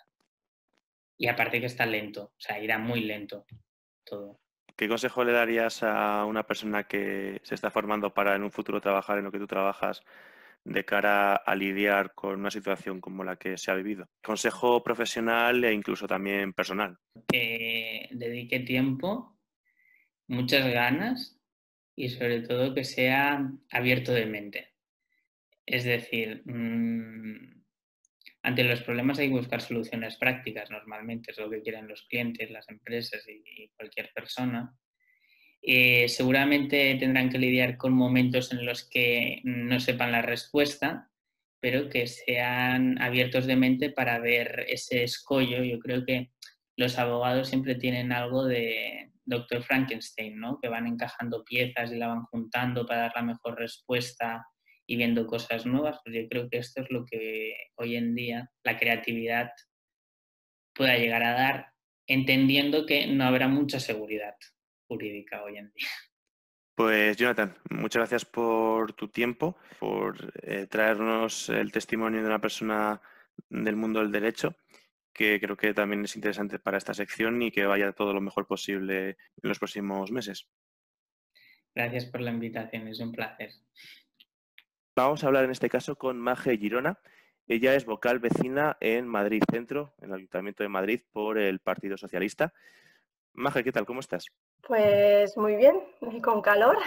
Y aparte que está lento, o sea, irá muy lento todo.
¿Qué consejo le darías a una persona que se está formando para en un futuro trabajar en lo que tú trabajas de cara a lidiar con una situación como la que se ha vivido? Consejo profesional e incluso también personal.
Que dedique tiempo, muchas ganas y sobre todo que sea abierto de mente. Es decir, ante los problemas hay que buscar soluciones prácticas normalmente, es lo que quieren los clientes, las empresas y cualquier persona. Seguramente tendrán que lidiar con momentos en los que no sepan la respuesta, pero que sean abiertos de mente para ver ese escollo. Yo creo que los abogados siempre tienen algo de Dr. Frankenstein, ¿no? Que van encajando piezas y la van juntando para dar la mejor respuesta y viendo cosas nuevas. Pues yo creo que esto es lo que hoy en día la creatividad pueda llegar a dar, entendiendo que no habrá mucha seguridad jurídica hoy en día.
Pues Jonathan, muchas gracias por tu tiempo, por traernos el testimonio de una persona del mundo del derecho que creo que también es interesante para esta sección y que vaya todo lo mejor posible en los próximos meses.
Gracias por la invitación, es un placer.
Vamos a hablar en este caso con Maje Girona. Ella es vocal vecina en Madrid Centro, en el Ayuntamiento de Madrid, por el Partido Socialista. Maje, ¿qué tal? ¿Cómo estás?
Pues muy bien, y con calor,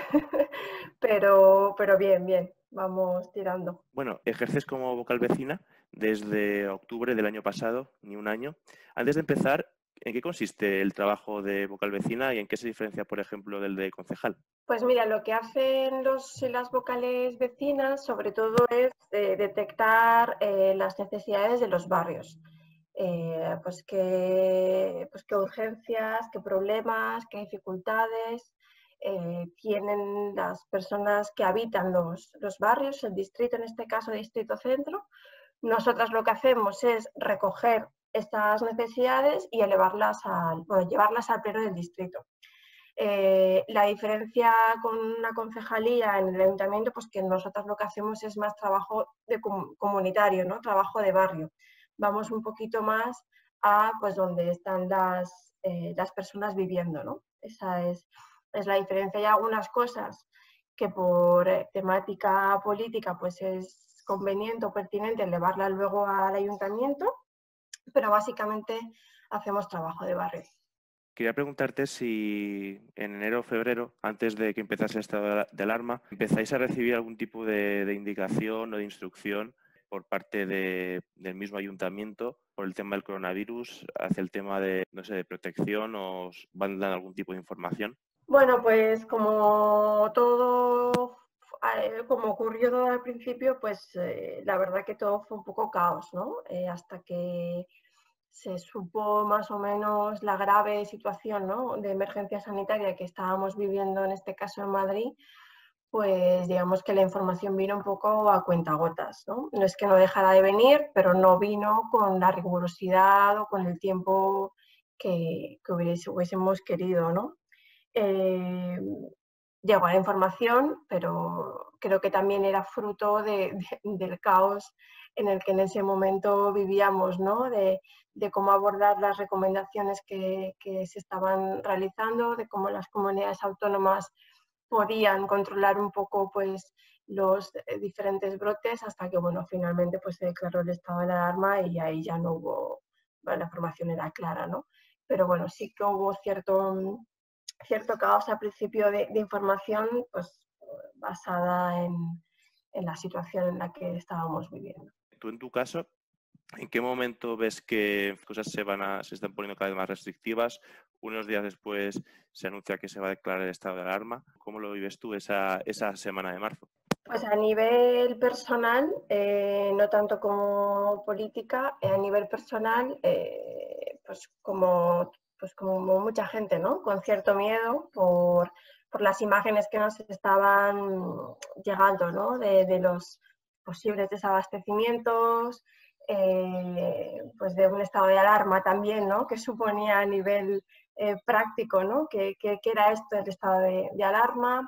pero bien, vamos tirando.
Bueno, ejerces como vocal vecina desde octubre del año pasado, ni un año. Antes de empezar, ¿en qué consiste el trabajo de vocal vecina y en qué se diferencia, por ejemplo, del de concejal?
Pues mira, lo que hacen los y las vocales vecinas sobre todo es detectar las necesidades de los barrios. Pues qué urgencias, qué problemas, qué dificultades tienen las personas que habitan los barrios, el distrito, en este caso distrito centro. Nosotras lo que hacemos es recoger estas necesidades y llevarlas al pleno del distrito. La diferencia con una concejalía en el ayuntamiento, pues que nosotros lo que hacemos es más trabajo comunitario, ¿no? Trabajo de barrio. Vamos un poquito más a pues donde están las personas viviendo, ¿no? Esa es la diferencia. Hay algunas cosas que por temática política pues es conveniente o pertinente elevarla luego al ayuntamiento, pero básicamente hacemos trabajo de barrio.
Quería preguntarte si en enero o febrero, antes de que empezase el estado de alarma, empezáis a recibir algún tipo de indicación o de instrucción por parte del mismo ayuntamiento por el tema del coronavirus, hacia el tema de, no sé, de protección, o os van dando algún tipo de información.
Bueno, pues como todo, como ocurrió todo al principio, pues la verdad que todo fue un poco caos, ¿no? Hasta que se supo más o menos la grave situación, ¿no?, de emergencia sanitaria que estábamos viviendo, en este caso en Madrid, pues digamos que la información vino un poco a cuentagotas, ¿no? No es que no dejara de venir, pero no vino con la rigurosidad o con el tiempo que hubiésemos querido, ¿no? Llegó la información, pero creo que también era fruto del caos en el que en ese momento vivíamos, ¿no? De cómo abordar las recomendaciones que se estaban realizando, de cómo las comunidades autónomas podían controlar un poco pues, los diferentes brotes, hasta que bueno, finalmente pues, se declaró el estado de alarma y ahí ya no hubo, bueno, la información era clara, ¿no? Pero bueno, sí que hubo cierto caos al principio de información pues, basada en la situación en la que estábamos viviendo.
Tú, en tu caso, ¿en qué momento ves que cosas se están poniendo cada vez más restrictivas? Unos días después se anuncia que se va a declarar el estado de alarma. ¿Cómo lo vives tú esa semana de marzo?
Pues a nivel personal, no tanto como política, a nivel personal, pues como mucha gente, ¿no? Con cierto miedo por las imágenes que nos estaban llegando, ¿no? De los posibles desabastecimientos, pues de un estado de alarma también, ¿no? Que suponía a nivel práctico, ¿no? ¿Qué era esto, el estado de alarma?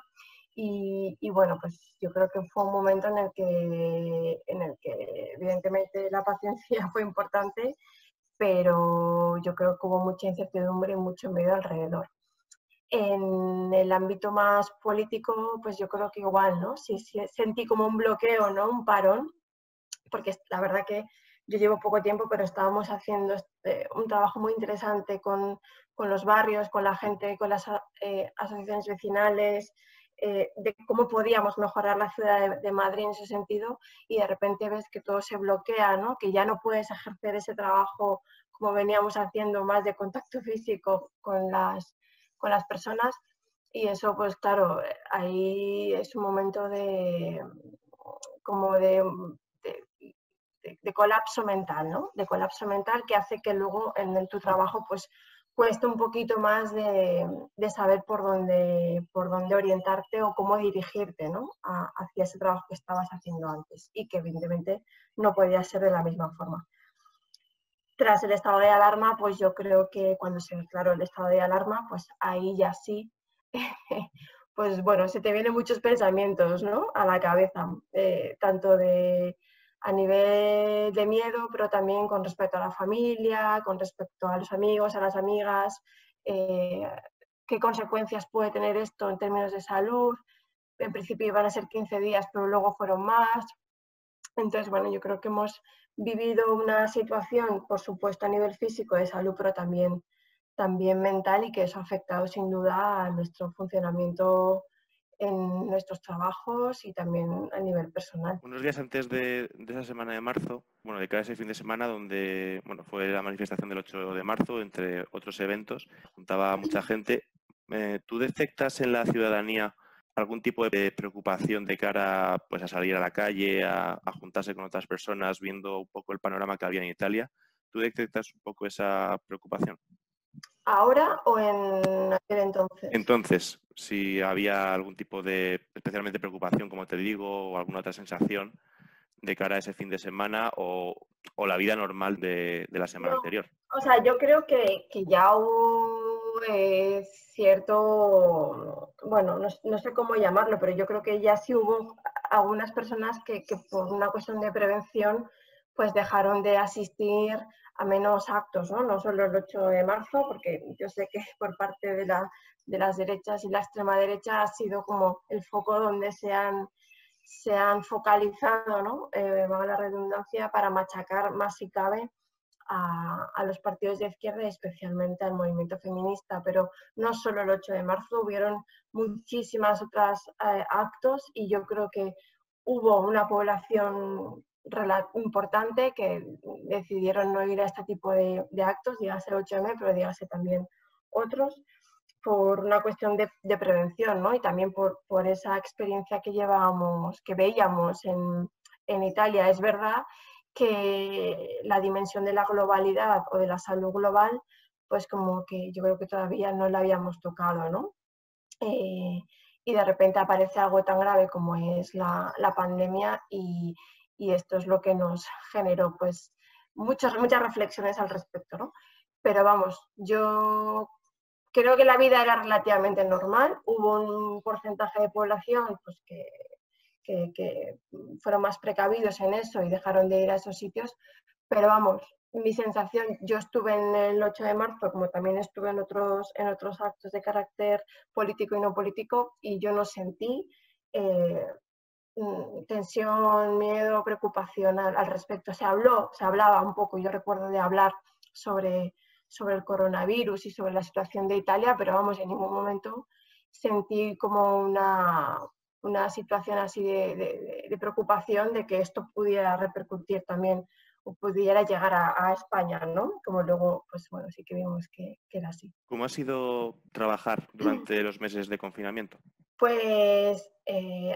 Y bueno, pues yo creo que fue un momento en el que evidentemente la paciencia fue importante, pero yo creo que hubo mucha incertidumbre y mucho miedo alrededor. En el ámbito más político, pues yo creo que igual, ¿no? Sí, sentí como un bloqueo, ¿no? Un parón, porque la verdad que yo llevo poco tiempo, pero estábamos haciendo un trabajo muy interesante con los barrios, con la gente, con las asociaciones vecinales, de cómo podíamos mejorar la ciudad de Madrid en ese sentido, y de repente ves que todo se bloquea, ¿no? Que ya no puedes ejercer ese trabajo como veníamos haciendo, más de contacto físico con las personas, y eso pues claro, ahí es un momento de colapso mental, ¿no? De colapso mental que hace que luego en tu trabajo pues cueste un poquito más de saber por dónde orientarte o cómo dirigirte, ¿no? Hacia ese trabajo que estabas haciendo antes y que evidentemente no podía ser de la misma forma. Tras el estado de alarma, pues yo creo que cuando se declaró el estado de alarma, pues ahí ya sí, pues bueno, se te vienen muchos pensamientos, ¿no? A la cabeza, tanto de a nivel de miedo, pero también con respecto a la familia, con respecto a los amigos, a las amigas, qué consecuencias puede tener esto en términos de salud. En principio iban a ser 15 días, pero luego fueron más. Entonces, bueno, yo creo que hemos vivido una situación, por supuesto, a nivel físico de salud, pero también mental, y que eso ha afectado sin duda a nuestro funcionamiento en nuestros trabajos y también a nivel personal.
Unos días antes de esa semana de marzo, bueno, de cada ese fin de semana, donde bueno, fue la manifestación del 8 de marzo, entre otros eventos, juntaba a mucha gente. ¿Tú detectas en la ciudadanía algún tipo de preocupación de cara pues, a salir a la calle, a juntarse con otras personas, viendo un poco el panorama que había en Italia? ¿Tú detectas un poco esa preocupación?
¿Ahora o en aquel entonces?
Entonces, si había algún tipo de, especialmente preocupación, como te digo, o alguna otra sensación de cara a ese fin de semana o la vida normal de la semana anterior.
O sea, yo creo que ya hubo cierto, bueno, no sé cómo llamarlo, pero yo creo que ya sí hubo algunas personas que por una cuestión de prevención pues dejaron de asistir a menos actos, ¿no? No solo el 8 de marzo, porque yo sé que por parte de las derechas y la extrema derecha ha sido como el foco donde se han focalizado, ¿no? Valga la redundancia, para machacar más si cabe a los partidos de izquierda y especialmente al movimiento feminista, pero no solo el 8 de marzo, hubieron muchísimas otras actos, y yo creo que hubo una población importante que decidieron no ir a este tipo de actos, dígase el 8M, pero dígase también otros, por una cuestión de prevención, ¿no? Y también por esa experiencia que llevábamos, que veíamos en Italia. Es verdad que la dimensión de la globalidad o de la salud global, pues como que yo creo que todavía no la habíamos tocado, ¿no? Y de repente aparece algo tan grave como es la pandemia, y esto es lo que nos generó pues muchas reflexiones al respecto, ¿no? Pero vamos, yo creo que la vida era relativamente normal. Hubo un porcentaje de población pues, que fueron más precavidos en eso y dejaron de ir a esos sitios. Pero vamos, mi sensación, yo estuve en el 8 de marzo, como también estuve en otros actos de carácter político y no político, y yo no sentí tensión, miedo, preocupación al respecto. Se hablaba un poco, yo recuerdo de hablar sobre el coronavirus y sobre la situación de Italia, pero vamos, en ningún momento sentí como una situación así de preocupación de que esto pudiera repercutir también o pudiera llegar a España, ¿no? Como luego, pues bueno, sí que vimos que era así.
¿Cómo ha sido trabajar durante los meses de confinamiento?
Pues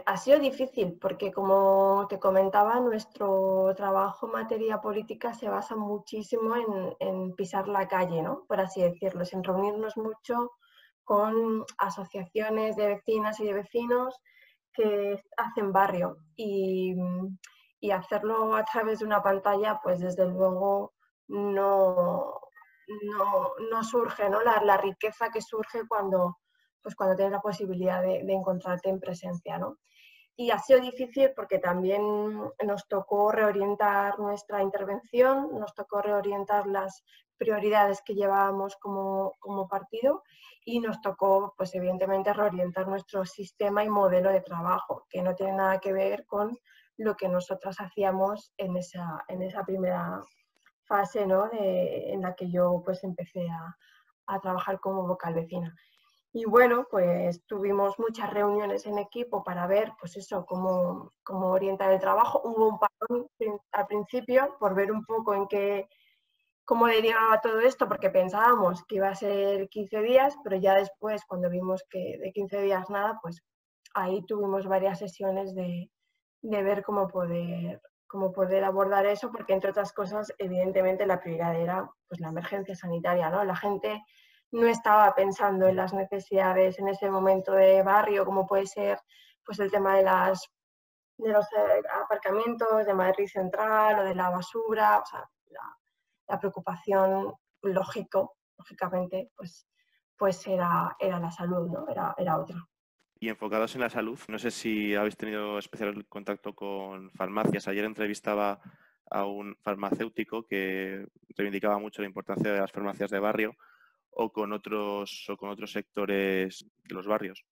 ha sido difícil porque, como te comentaba, nuestro trabajo en materia política se basa muchísimo en pisar la calle, ¿no? Por así decirlo, en reunirnos mucho con asociaciones de vecinas y de vecinos que hacen barrio, y hacerlo a través de una pantalla, pues desde luego no surge, ¿no? La riqueza que surge cuando tienes la posibilidad de encontrarte en presencia, ¿no? Y ha sido difícil porque también nos tocó reorientar nuestra intervención, nos tocó reorientar las prioridades que llevábamos como partido, y nos tocó, pues evidentemente, reorientar nuestro sistema y modelo de trabajo, que no tiene nada que ver con lo que nosotros hacíamos en esa primera fase, ¿no? En la que yo pues empecé a trabajar como vocal vecina. Y bueno, pues tuvimos muchas reuniones en equipo para ver, pues eso, cómo orientar el trabajo. Hubo un parón al principio por ver un poco cómo derivaba todo esto, porque pensábamos que iba a ser 15 días, pero ya después, cuando vimos que de 15 días nada, pues ahí tuvimos varias sesiones de ver cómo poder abordar eso, porque entre otras cosas, evidentemente, la prioridad era pues la emergencia sanitaria, ¿no? La gente no estaba pensando en las necesidades en ese momento de barrio, como puede ser pues el tema de los aparcamientos de Madrid Central o de la basura. O sea, la preocupación lógicamente pues era la salud, ¿no? Era otra.
Y enfocados en la salud, no sé si habéis tenido especial contacto con farmacias. Ayer entrevistaba a un farmacéutico que reivindicaba mucho la importancia de las farmacias de barrio o con otros sectores de los barrios.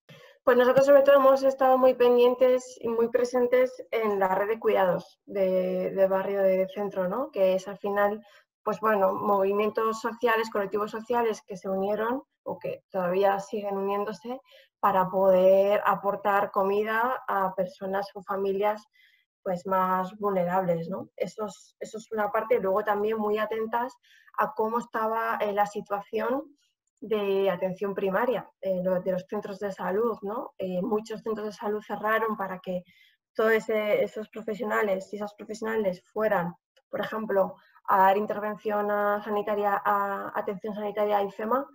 Pues nosotros sobre todo hemos estado muy pendientes y muy presentes en la red de cuidados de barrio, de centro, ¿no? Que es al final, pues bueno, movimientos sociales, colectivos sociales que se unieron o que todavía siguen uniéndose para poder aportar comida a personas o familias pues más vulnerables, ¿no? Eso es una parte, y luego también muy atentas a cómo estaba la situación de atención primaria, de los centros de salud, ¿no? Muchos centros de salud cerraron para que todos esos profesionales y esas profesionales fueran, por ejemplo, a dar intervención sanitaria, a atención sanitaria a IFEMA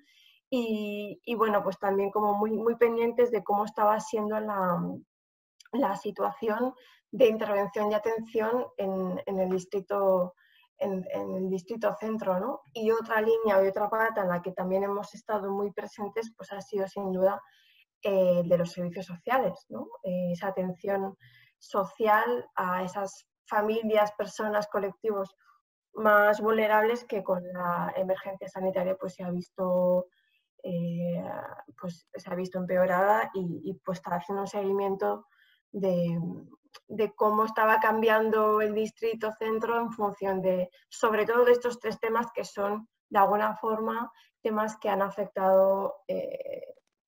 y bueno, pues también como muy pendientes de cómo estaba siendo la situación de intervención y atención en el distrito centro, ¿no? Y otra línea y otra pata en la que también hemos estado muy presentes pues ha sido sin duda de los servicios sociales, ¿no? Esa atención social a esas familias, personas, colectivos más vulnerables que con la emergencia sanitaria pues se ha visto empeorada y pues está haciendo un seguimiento de cómo estaba cambiando el distrito centro en función de, sobre todo de estos tres temas que son, de alguna forma, temas que han afectado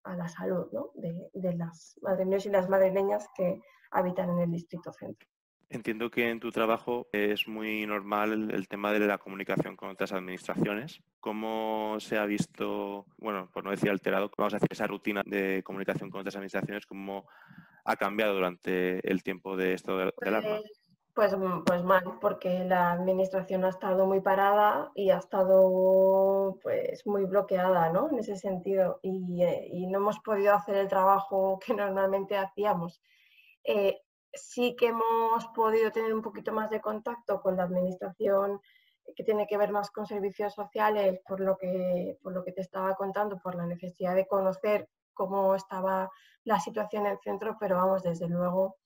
a la salud, ¿no? de las madrileños y las madrileñas que habitan en el distrito centro.
Entiendo que en tu trabajo es muy normal el tema de la comunicación con otras administraciones. ¿Cómo se ha visto, bueno, por no decir alterado, vamos a decir, esa rutina de comunicación con otras administraciones, cómo ha cambiado durante el tiempo de estado de alarma?
Pues mal, porque la administración ha estado muy parada y ha estado pues muy bloqueada, ¿no? En ese sentido y no hemos podido hacer el trabajo que normalmente hacíamos. Sí que hemos podido tener un poquito más de contacto con la administración que tiene que ver más con servicios sociales, por lo que te estaba contando, por la necesidad de conocer cómo estaba la situación en el centro, pero vamos, desde luego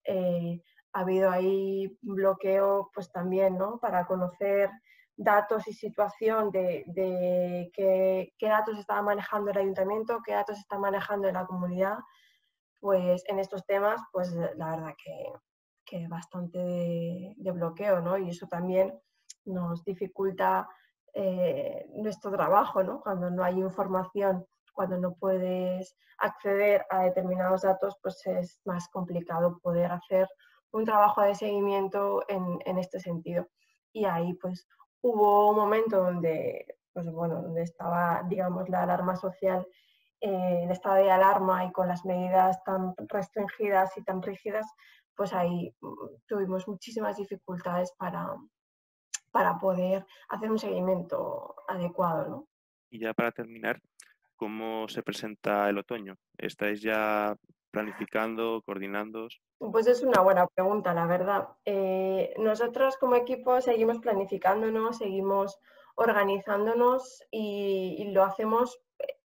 ha habido ahí bloqueo pues también, ¿no? Para conocer datos y situación de qué datos estaba manejando el ayuntamiento, qué datos está manejando la comunidad, pues en estos temas, pues la verdad que bastante de bloqueo, ¿no? Y eso también nos dificulta nuestro trabajo, ¿no? Cuando no hay información, cuando no puedes acceder a determinados datos, pues es más complicado poder hacer un trabajo de seguimiento en este sentido. Y ahí pues hubo un momento donde, pues, bueno, donde estaba, digamos, la alarma social en estado de alarma y con las medidas tan restringidas y tan rígidas, pues ahí tuvimos muchísimas dificultades para poder hacer un seguimiento adecuado, ¿no?
Y ya para terminar, ¿cómo se presenta el otoño? ¿Estáis ya planificando, coordinando?
Pues es una buena pregunta, la verdad. Nosotros como equipo seguimos planificándonos, seguimos organizándonos y lo hacemos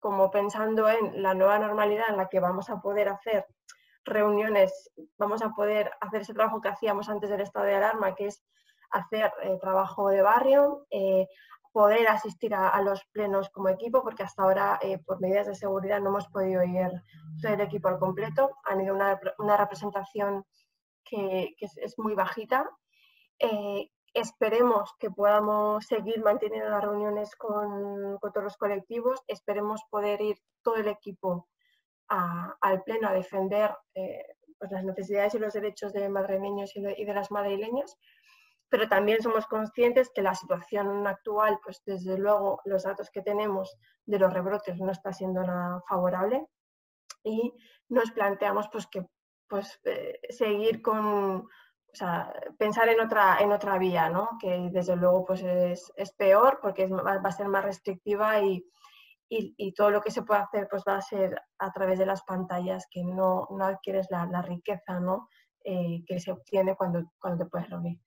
como pensando en la nueva normalidad en la que vamos a poder hacer reuniones, vamos a poder hacer ese trabajo que hacíamos antes del estado de alarma, que es hacer trabajo de barrio, poder asistir a los plenos como equipo, porque hasta ahora por medidas de seguridad no hemos podido ir todo el equipo al completo. Han ido una representación que es muy bajita. Esperemos que podamos seguir manteniendo las reuniones con todos los colectivos, esperemos poder ir todo el equipo al pleno a defender pues las necesidades y los derechos de madrileños y de las madrileñas, pero también somos conscientes que la situación actual, pues desde luego los datos que tenemos de los rebrotes no está siendo nada favorable y nos planteamos pues que seguir con, o sea, pensar en otra vía, ¿no? Que desde luego pues es peor porque va a ser más restrictiva y todo lo que se puede hacer pues va a ser a través de las pantallas, que no adquieres la riqueza, ¿no? Que se obtiene cuando te puedes reunir.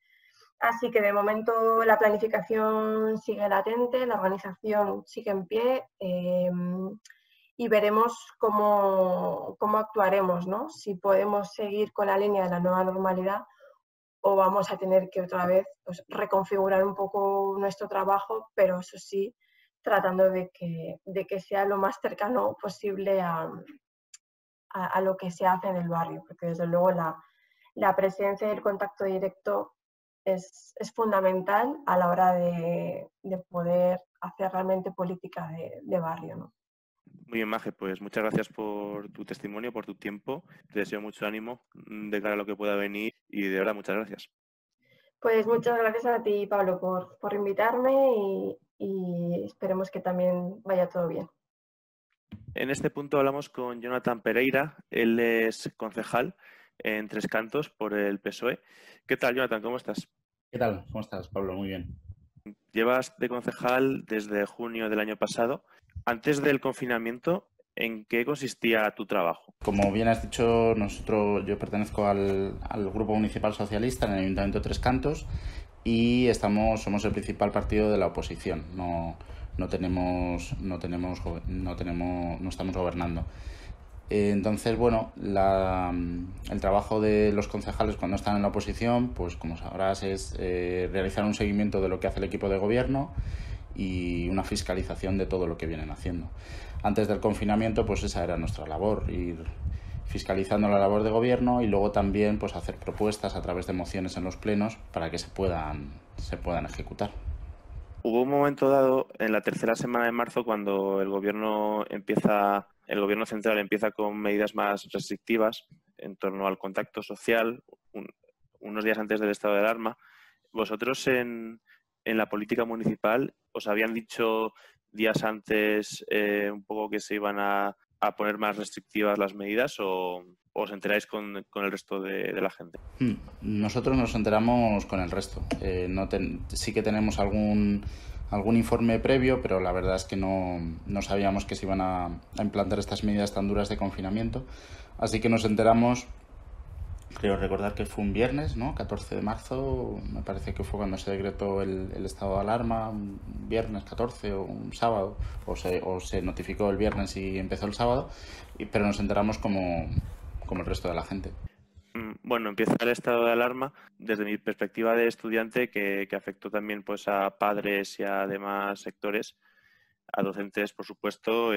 Así que de momento la planificación sigue latente, la organización sigue en pie y veremos cómo actuaremos, ¿no? Si podemos seguir con la línea de la nueva normalidad o vamos a tener que otra vez pues, reconfigurar un poco nuestro trabajo, pero eso sí, tratando de que sea lo más cercano posible a lo que se hace en el barrio, porque desde luego la presencia y el contacto directo es fundamental a la hora de poder hacer realmente política de barrio, ¿no?
Muy bien, Maje, pues muchas gracias por tu testimonio, por tu tiempo. Te deseo mucho ánimo de cara a lo que pueda venir y de verdad muchas gracias.
Pues muchas gracias a ti, Pablo, por invitarme y esperemos que también vaya todo bien.
En este punto hablamos con Jonathan Pereira, él es concejal en Tres Cantos por el PSOE. ¿Qué tal, Jonathan? ¿Cómo estás?
¿Qué tal? ¿Cómo estás, Pablo? Muy bien.
Llevas de concejal desde junio del año pasado. Antes del confinamiento, ¿en qué consistía tu trabajo?
Como bien has dicho, yo pertenezco al Grupo Municipal Socialista en el Ayuntamiento de Tres Cantos y somos el principal partido de la oposición. No estamos gobernando. Entonces, bueno, el trabajo de los concejales cuando están en la oposición, pues como sabrás, es realizar un seguimiento de lo que hace el equipo de gobierno y una fiscalización de todo lo que vienen haciendo. Antes del confinamiento, pues esa era nuestra labor, ir fiscalizando la labor de gobierno y luego también pues hacer propuestas a través de mociones en los plenos para que se puedan ejecutar.
Hubo un momento dado en la tercera semana de marzo cuando el gobierno central empieza con medidas más restrictivas en torno al contacto social, unos días antes del estado de alarma. ¿Vosotros en la política municipal os habían dicho días antes un poco que se iban a poner más restrictivas las medidas o os enteráis con el resto de la gente?
Nosotros nos enteramos con el resto. Sí que tenemos algún informe previo, pero la verdad es que no sabíamos que se iban a implantar estas medidas tan duras de confinamiento. Así que nos enteramos, creo recordar que fue un viernes, ¿no? 14 de marzo, me parece que fue cuando se decretó el estado de alarma, un viernes 14 o un sábado, o se notificó el viernes y empezó el sábado, pero nos enteramos como el resto de la gente.
Bueno, empieza el estado de alarma desde mi perspectiva de estudiante que afectó también pues a padres y a demás sectores, a docentes, por supuesto.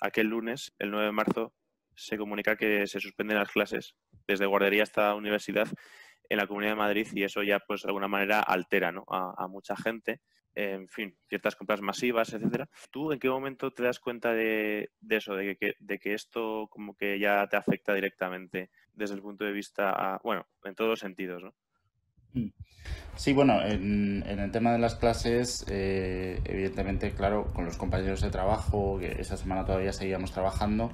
Aquel lunes, el 9 de marzo, se comunica que se suspenden las clases desde guardería hasta universidad en la Comunidad de Madrid y eso ya pues de alguna manera altera, ¿no? a mucha gente. En fin, ciertas compras masivas, etcétera. ¿Tú en qué momento te das cuenta de eso, de que esto como que ya te afecta directamente desde el punto de vista, en todos los sentidos, ¿no?
Sí, bueno, en el tema de las clases, evidentemente, claro, con los compañeros de trabajo, que esa semana todavía seguíamos trabajando,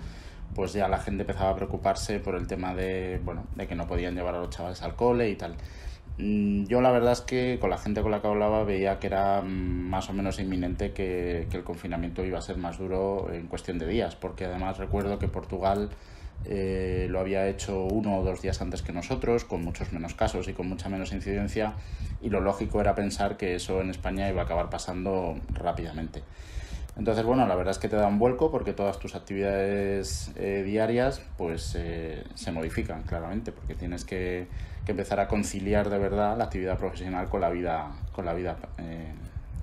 pues ya la gente empezaba a preocuparse por el tema de que no podían llevar a los chavales al cole y tal. Yo la verdad es que con la gente con la que hablaba veía que era más o menos inminente que el confinamiento iba a ser más duro en cuestión de días, porque además recuerdo que Portugal lo había hecho 1 o 2 días antes que nosotros, con muchos menos casos y con mucha menos incidencia, y lo lógico era pensar que eso en España iba a acabar pasando rápidamente. Entonces, bueno, la verdad es que te da un vuelco porque todas tus actividades diarias pues se modifican claramente, porque tienes que empezar a conciliar de verdad la actividad profesional con la vida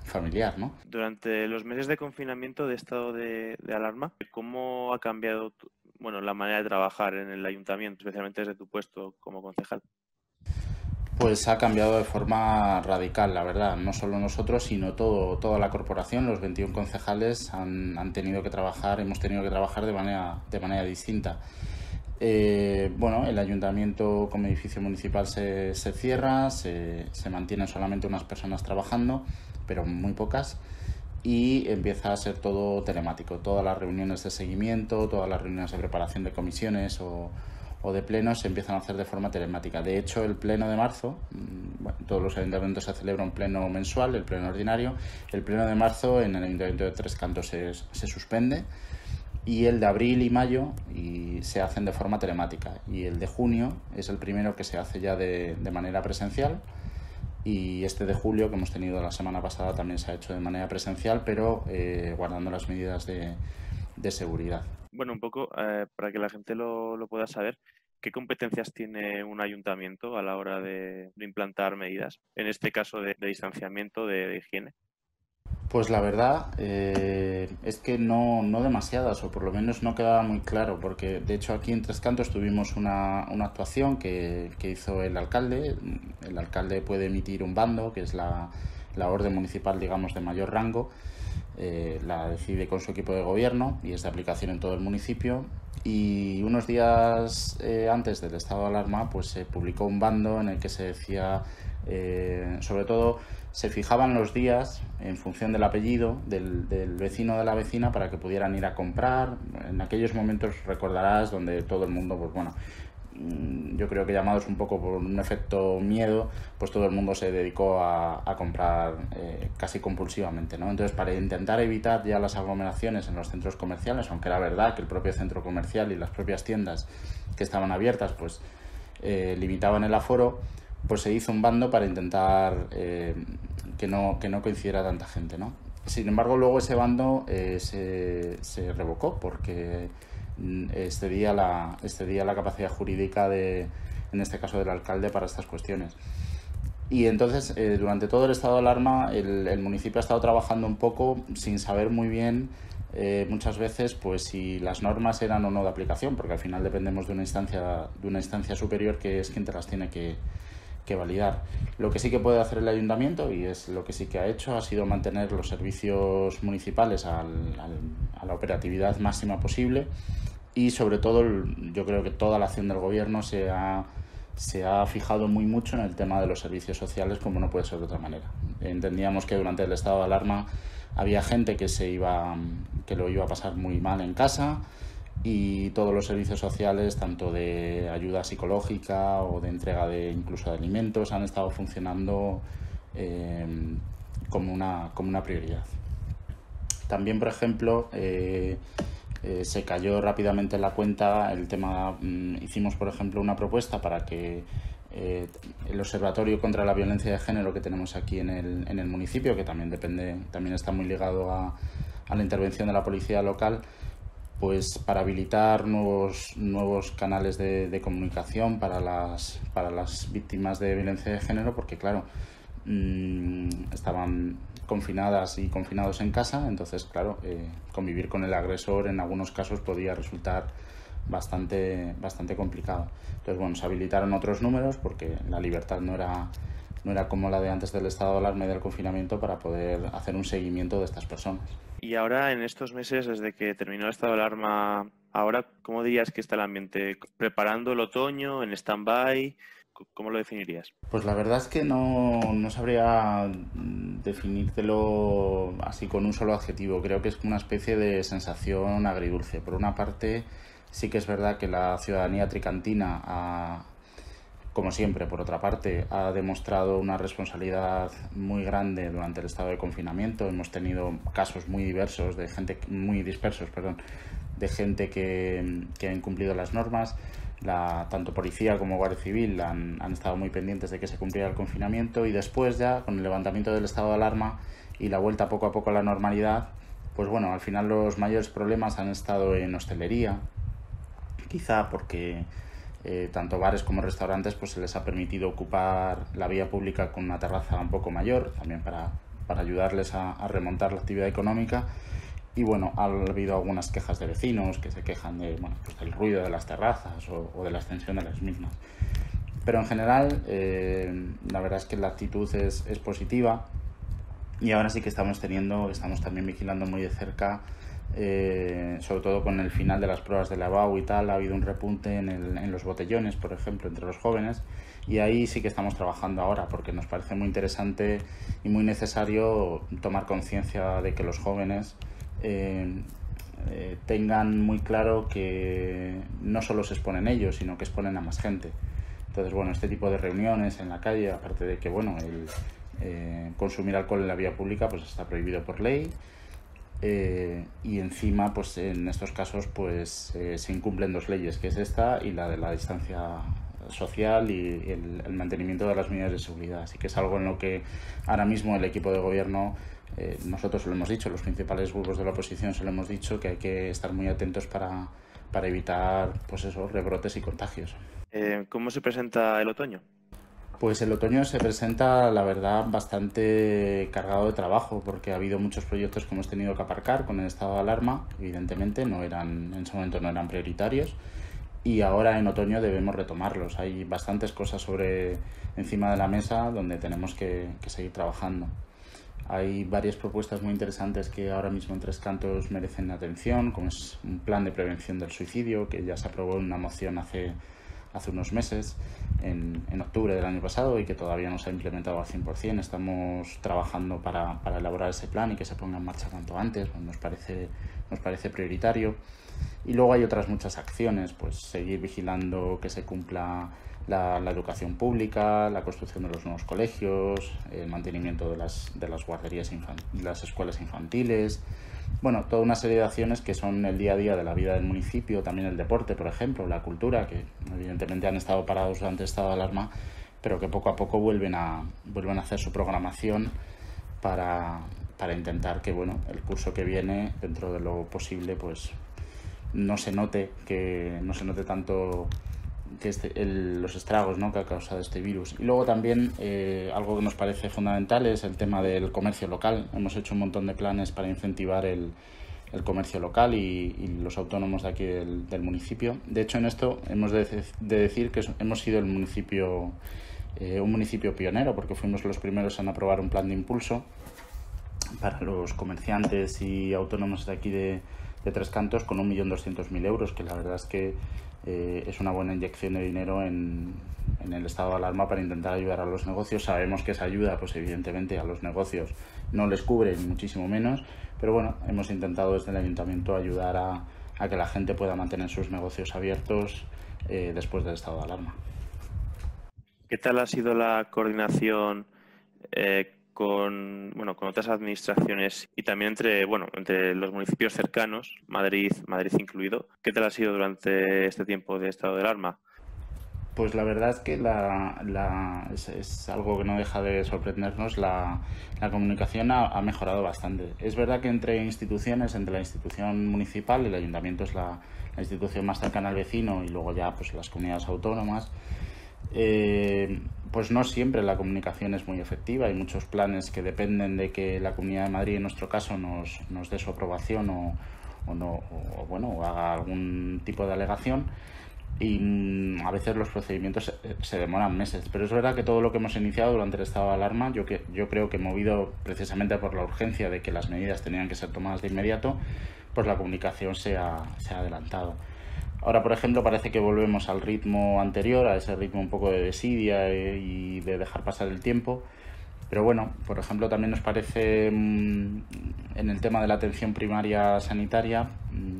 familiar, ¿no?
Durante los meses de confinamiento, de estado de alarma, ¿cómo ha cambiado la manera de trabajar en el ayuntamiento, especialmente desde tu puesto como concejal?
Pues ha cambiado de forma radical, la verdad. No solo nosotros, sino toda la corporación, los 21 concejales hemos tenido que trabajar de manera distinta. El ayuntamiento como edificio municipal se cierra, se mantienen solamente unas personas trabajando, pero muy pocas, y empieza a ser todo telemático. Todas las reuniones de seguimiento, todas las reuniones de preparación de comisiones o de plenos se empiezan a hacer de forma telemática. De hecho, el pleno de marzo, todos los ayuntamientos se celebra un pleno mensual, el pleno ordinario. El pleno de marzo en el Ayuntamiento de Tres Cantos se suspende, y el de abril y mayo se hacen de forma telemática, y el de junio es el primero que se hace ya de manera presencial, y este de julio que hemos tenido la semana pasada también se ha hecho de manera presencial, pero guardando las medidas de seguridad.
Bueno, un poco para que la gente lo pueda saber, ¿qué competencias tiene un ayuntamiento a la hora de implantar medidas, en este caso de distanciamiento, de higiene?
Pues la verdad es que no demasiadas, o por lo menos no quedaba muy claro, porque de hecho aquí en Tres Cantos tuvimos una actuación que hizo el alcalde. El alcalde puede emitir un bando, que es la orden municipal, digamos, de mayor rango. La decide con su equipo de gobierno y es de aplicación en todo el municipio. Y unos días antes del estado de alarma, pues se publicó un bando en el que se decía, sobre todo, se fijaban los días en función del apellido del vecino o de la vecina para que pudieran ir a comprar. En aquellos momentos recordarás donde todo el mundo, pues bueno, yo creo que llamados un poco por un efecto miedo, pues todo el mundo se dedicó a comprar casi compulsivamente, ¿no? Entonces, para intentar evitar ya las aglomeraciones en los centros comerciales, aunque era verdad que el propio centro comercial y las propias tiendas que estaban abiertas pues limitaban el aforo, pues se hizo un bando para intentar que no coincidiera tanta gente, ¿no? Sin embargo, luego ese bando se revocó porque excedía la capacidad jurídica en este caso del alcalde para estas cuestiones. Y entonces, durante todo el estado de alarma, el municipio ha estado trabajando un poco sin saber muy bien muchas veces pues si las normas eran o no de aplicación, porque al final dependemos de una instancia superior que es quien te las tiene que validar. Lo que sí que puede hacer el ayuntamiento, y es lo que sí que ha hecho, ha sido mantener los servicios municipales a la operatividad máxima posible, y sobre todo yo creo que toda la acción del gobierno se ha fijado muy mucho en el tema de los servicios sociales, como no puede ser de otra manera. Entendíamos que durante el estado de alarma había gente que lo iba a pasar muy mal en casa, y todos los servicios sociales, tanto de ayuda psicológica o de entrega incluso de alimentos, han estado funcionando como una prioridad. También, por ejemplo, se cayó rápidamente en la cuenta el tema. Hicimos, por ejemplo, una propuesta para que el Observatorio contra la Violencia de Género que tenemos aquí en el municipio, que también está muy ligado a la intervención de la policía local, pues para habilitar nuevos canales de comunicación para las víctimas de violencia de género, porque claro, estaban confinadas y confinados en casa, entonces claro, convivir con el agresor en algunos casos podía resultar bastante complicado. Entonces bueno, se habilitaron otros números porque la libertad no era como la de antes del estado de alarma y del confinamiento, para poder hacer un seguimiento de estas personas.
Y ahora, en estos meses, desde que terminó el estado de alarma, ahora, ¿cómo dirías que está el ambiente? ¿Preparando el otoño, en stand-by? ¿Cómo lo definirías?
Pues la verdad es que no sabría definírtelo así con un solo adjetivo. Creo que es una especie de sensación agridulce. Por una parte, sí que es verdad que la ciudadanía tricantina como siempre, por otra parte, ha demostrado una responsabilidad muy grande durante el estado de confinamiento. Hemos tenido casos muy dispersos de gente que ha incumplido las normas. Tanto policía como Guardia Civil han estado muy pendientes de que se cumpliera el confinamiento, y después ya, con el levantamiento del estado de alarma y la vuelta poco a poco a la normalidad, pues bueno, al final los mayores problemas han estado en hostelería, quizá porque tanto bares como restaurantes pues se les ha permitido ocupar la vía pública con una terraza un poco mayor, también para ayudarles a remontar la actividad económica. Y bueno, ha habido algunas quejas de vecinos que se quejan pues del ruido de las terrazas o de la extensión de las mismas. Pero en general, la verdad es que la actitud es positiva, y ahora sí que estamos también vigilando muy de cerca, sobre todo con el final de las pruebas de lavabo y tal. Ha habido un repunte en los botellones, por ejemplo, entre los jóvenes, y ahí sí que estamos trabajando ahora, porque nos parece muy interesante y muy necesario tomar conciencia de que los jóvenes tengan muy claro que no solo se exponen ellos, sino que exponen a más gente. Entonces, bueno, este tipo de reuniones en la calle, aparte de que, bueno, consumir alcohol en la vía pública pues está prohibido por ley, y encima, pues en estos casos pues se incumplen dos leyes, que es esta y la de la distancia social y el mantenimiento de las medidas de seguridad. Así que es algo en lo que ahora mismo el equipo de gobierno, nosotros lo hemos dicho, los principales grupos de la oposición se lo hemos dicho, que hay que estar muy atentos para evitar pues eso, rebrotes y contagios.
¿Cómo se presenta el otoño?
Pues el otoño se presenta, la verdad, bastante cargado de trabajo, porque ha habido muchos proyectos que hemos tenido que aparcar con el estado de alarma. Evidentemente, en ese momento no eran prioritarios, y ahora en otoño debemos retomarlos. Hay bastantes cosas encima de la mesa donde tenemos que seguir trabajando. Hay varias propuestas muy interesantes que ahora mismo en Tres Cantos merecen atención, como es un plan de prevención del suicidio, que ya se aprobó en una moción hace unos meses, en octubre del año pasado, y que todavía no se ha implementado al 100%. Estamos trabajando para elaborar ese plan y que se ponga en marcha cuanto antes, pues nos parece prioritario. Y luego hay otras muchas acciones, pues seguir vigilando que se cumpla la educación pública, la construcción de los nuevos colegios, el mantenimiento de las guarderías las escuelas infantiles. Bueno, toda una serie de acciones que son el día a día de la vida del municipio, también el deporte, por ejemplo, la cultura, que evidentemente han estado parados durante el estado de alarma, pero que poco a poco vuelven a hacer su programación para intentar que el curso que viene, dentro de lo posible, pues no se note tanto que los estragos, ¿no?, que ha causado este virus. Y luego también algo que nos parece fundamental es el tema del comercio local. Hemos hecho un montón de planes para incentivar el comercio local y los autónomos de aquí del municipio. De hecho, en esto hemos de decir que hemos sido un municipio pionero, porque fuimos los primeros en aprobar un plan de impulso para los comerciantes y autónomos de aquí de Tres Cantos con 1.200.000 euros, que la verdad es que es una buena inyección de dinero en el estado de alarma para intentar ayudar a los negocios. Sabemos que esa ayuda, pues evidentemente a los negocios no les cubre, ni muchísimo menos, pero bueno, hemos intentado desde el ayuntamiento ayudar a que la gente pueda mantener sus negocios abiertos después del estado de alarma.
¿Qué tal ha sido la coordinación con otras administraciones y también entre los municipios cercanos, Madrid incluido? ¿Qué tal ha sido durante este tiempo de estado de alarma?
Pues la verdad es que es algo que no deja de sorprendernos. La comunicación ha mejorado bastante. Es verdad que entre instituciones, entre la institución municipal, el ayuntamiento es la institución más cercana al vecino, y luego ya pues las comunidades autónomas, pues no siempre la comunicación es muy efectiva. Hay muchos planes que dependen de que la Comunidad de Madrid, en nuestro caso, nos dé su aprobación o haga algún tipo de alegación, y a veces los procedimientos se demoran meses. Pero es verdad que todo lo que hemos iniciado durante el estado de alarma, yo creo que movido precisamente por la urgencia de que las medidas tenían que ser tomadas de inmediato, pues la comunicación se ha adelantado. Ahora, por ejemplo, parece que volvemos al ritmo anterior, a ese ritmo un poco de desidia y de dejar pasar el tiempo. Pero bueno, por ejemplo, también nos parece en el tema de la atención primaria sanitaria,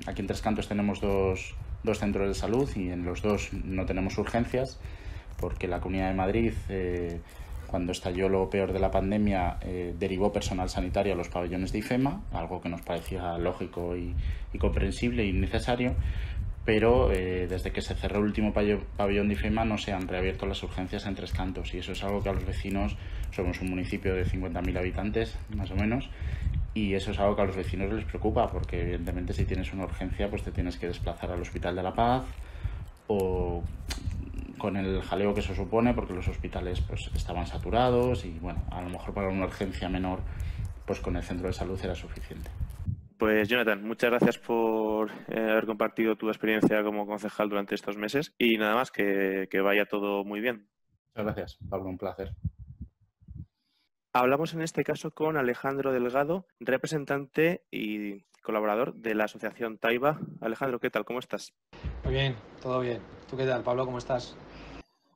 aquí en Tres Cantos tenemos dos centros de salud, y en los dos no tenemos urgencias, porque la Comunidad de Madrid, cuando estalló lo peor de la pandemia, derivó personal sanitario a los pabellones de IFEMA, algo que nos parecía lógico y comprensible y necesario. Pero desde que se cerró el último pabellón de IFEMA no se han reabierto las urgencias en Tres Cantos, y eso es algo que a los vecinos, somos un municipio de 50.000 habitantes más o menos, y eso es algo que a los vecinos les preocupa, porque evidentemente si tienes una urgencia pues te tienes que desplazar al Hospital de la Paz, o con el jaleo que eso supone, porque los hospitales pues estaban saturados, y bueno, a lo mejor para una urgencia menor pues con el centro de salud era suficiente.
Pues Jonathan, muchas gracias por haber compartido tu experiencia como concejal durante estos meses, y nada más, que vaya todo muy bien.
Muchas gracias, Pablo, un placer.
Hablamos en este caso con Alejandro Delgado, representante y colaborador de la asociación Taiba. Alejandro, ¿qué tal? ¿Cómo estás?
Muy bien, todo bien. ¿Tú qué tal, Pablo? ¿Cómo estás?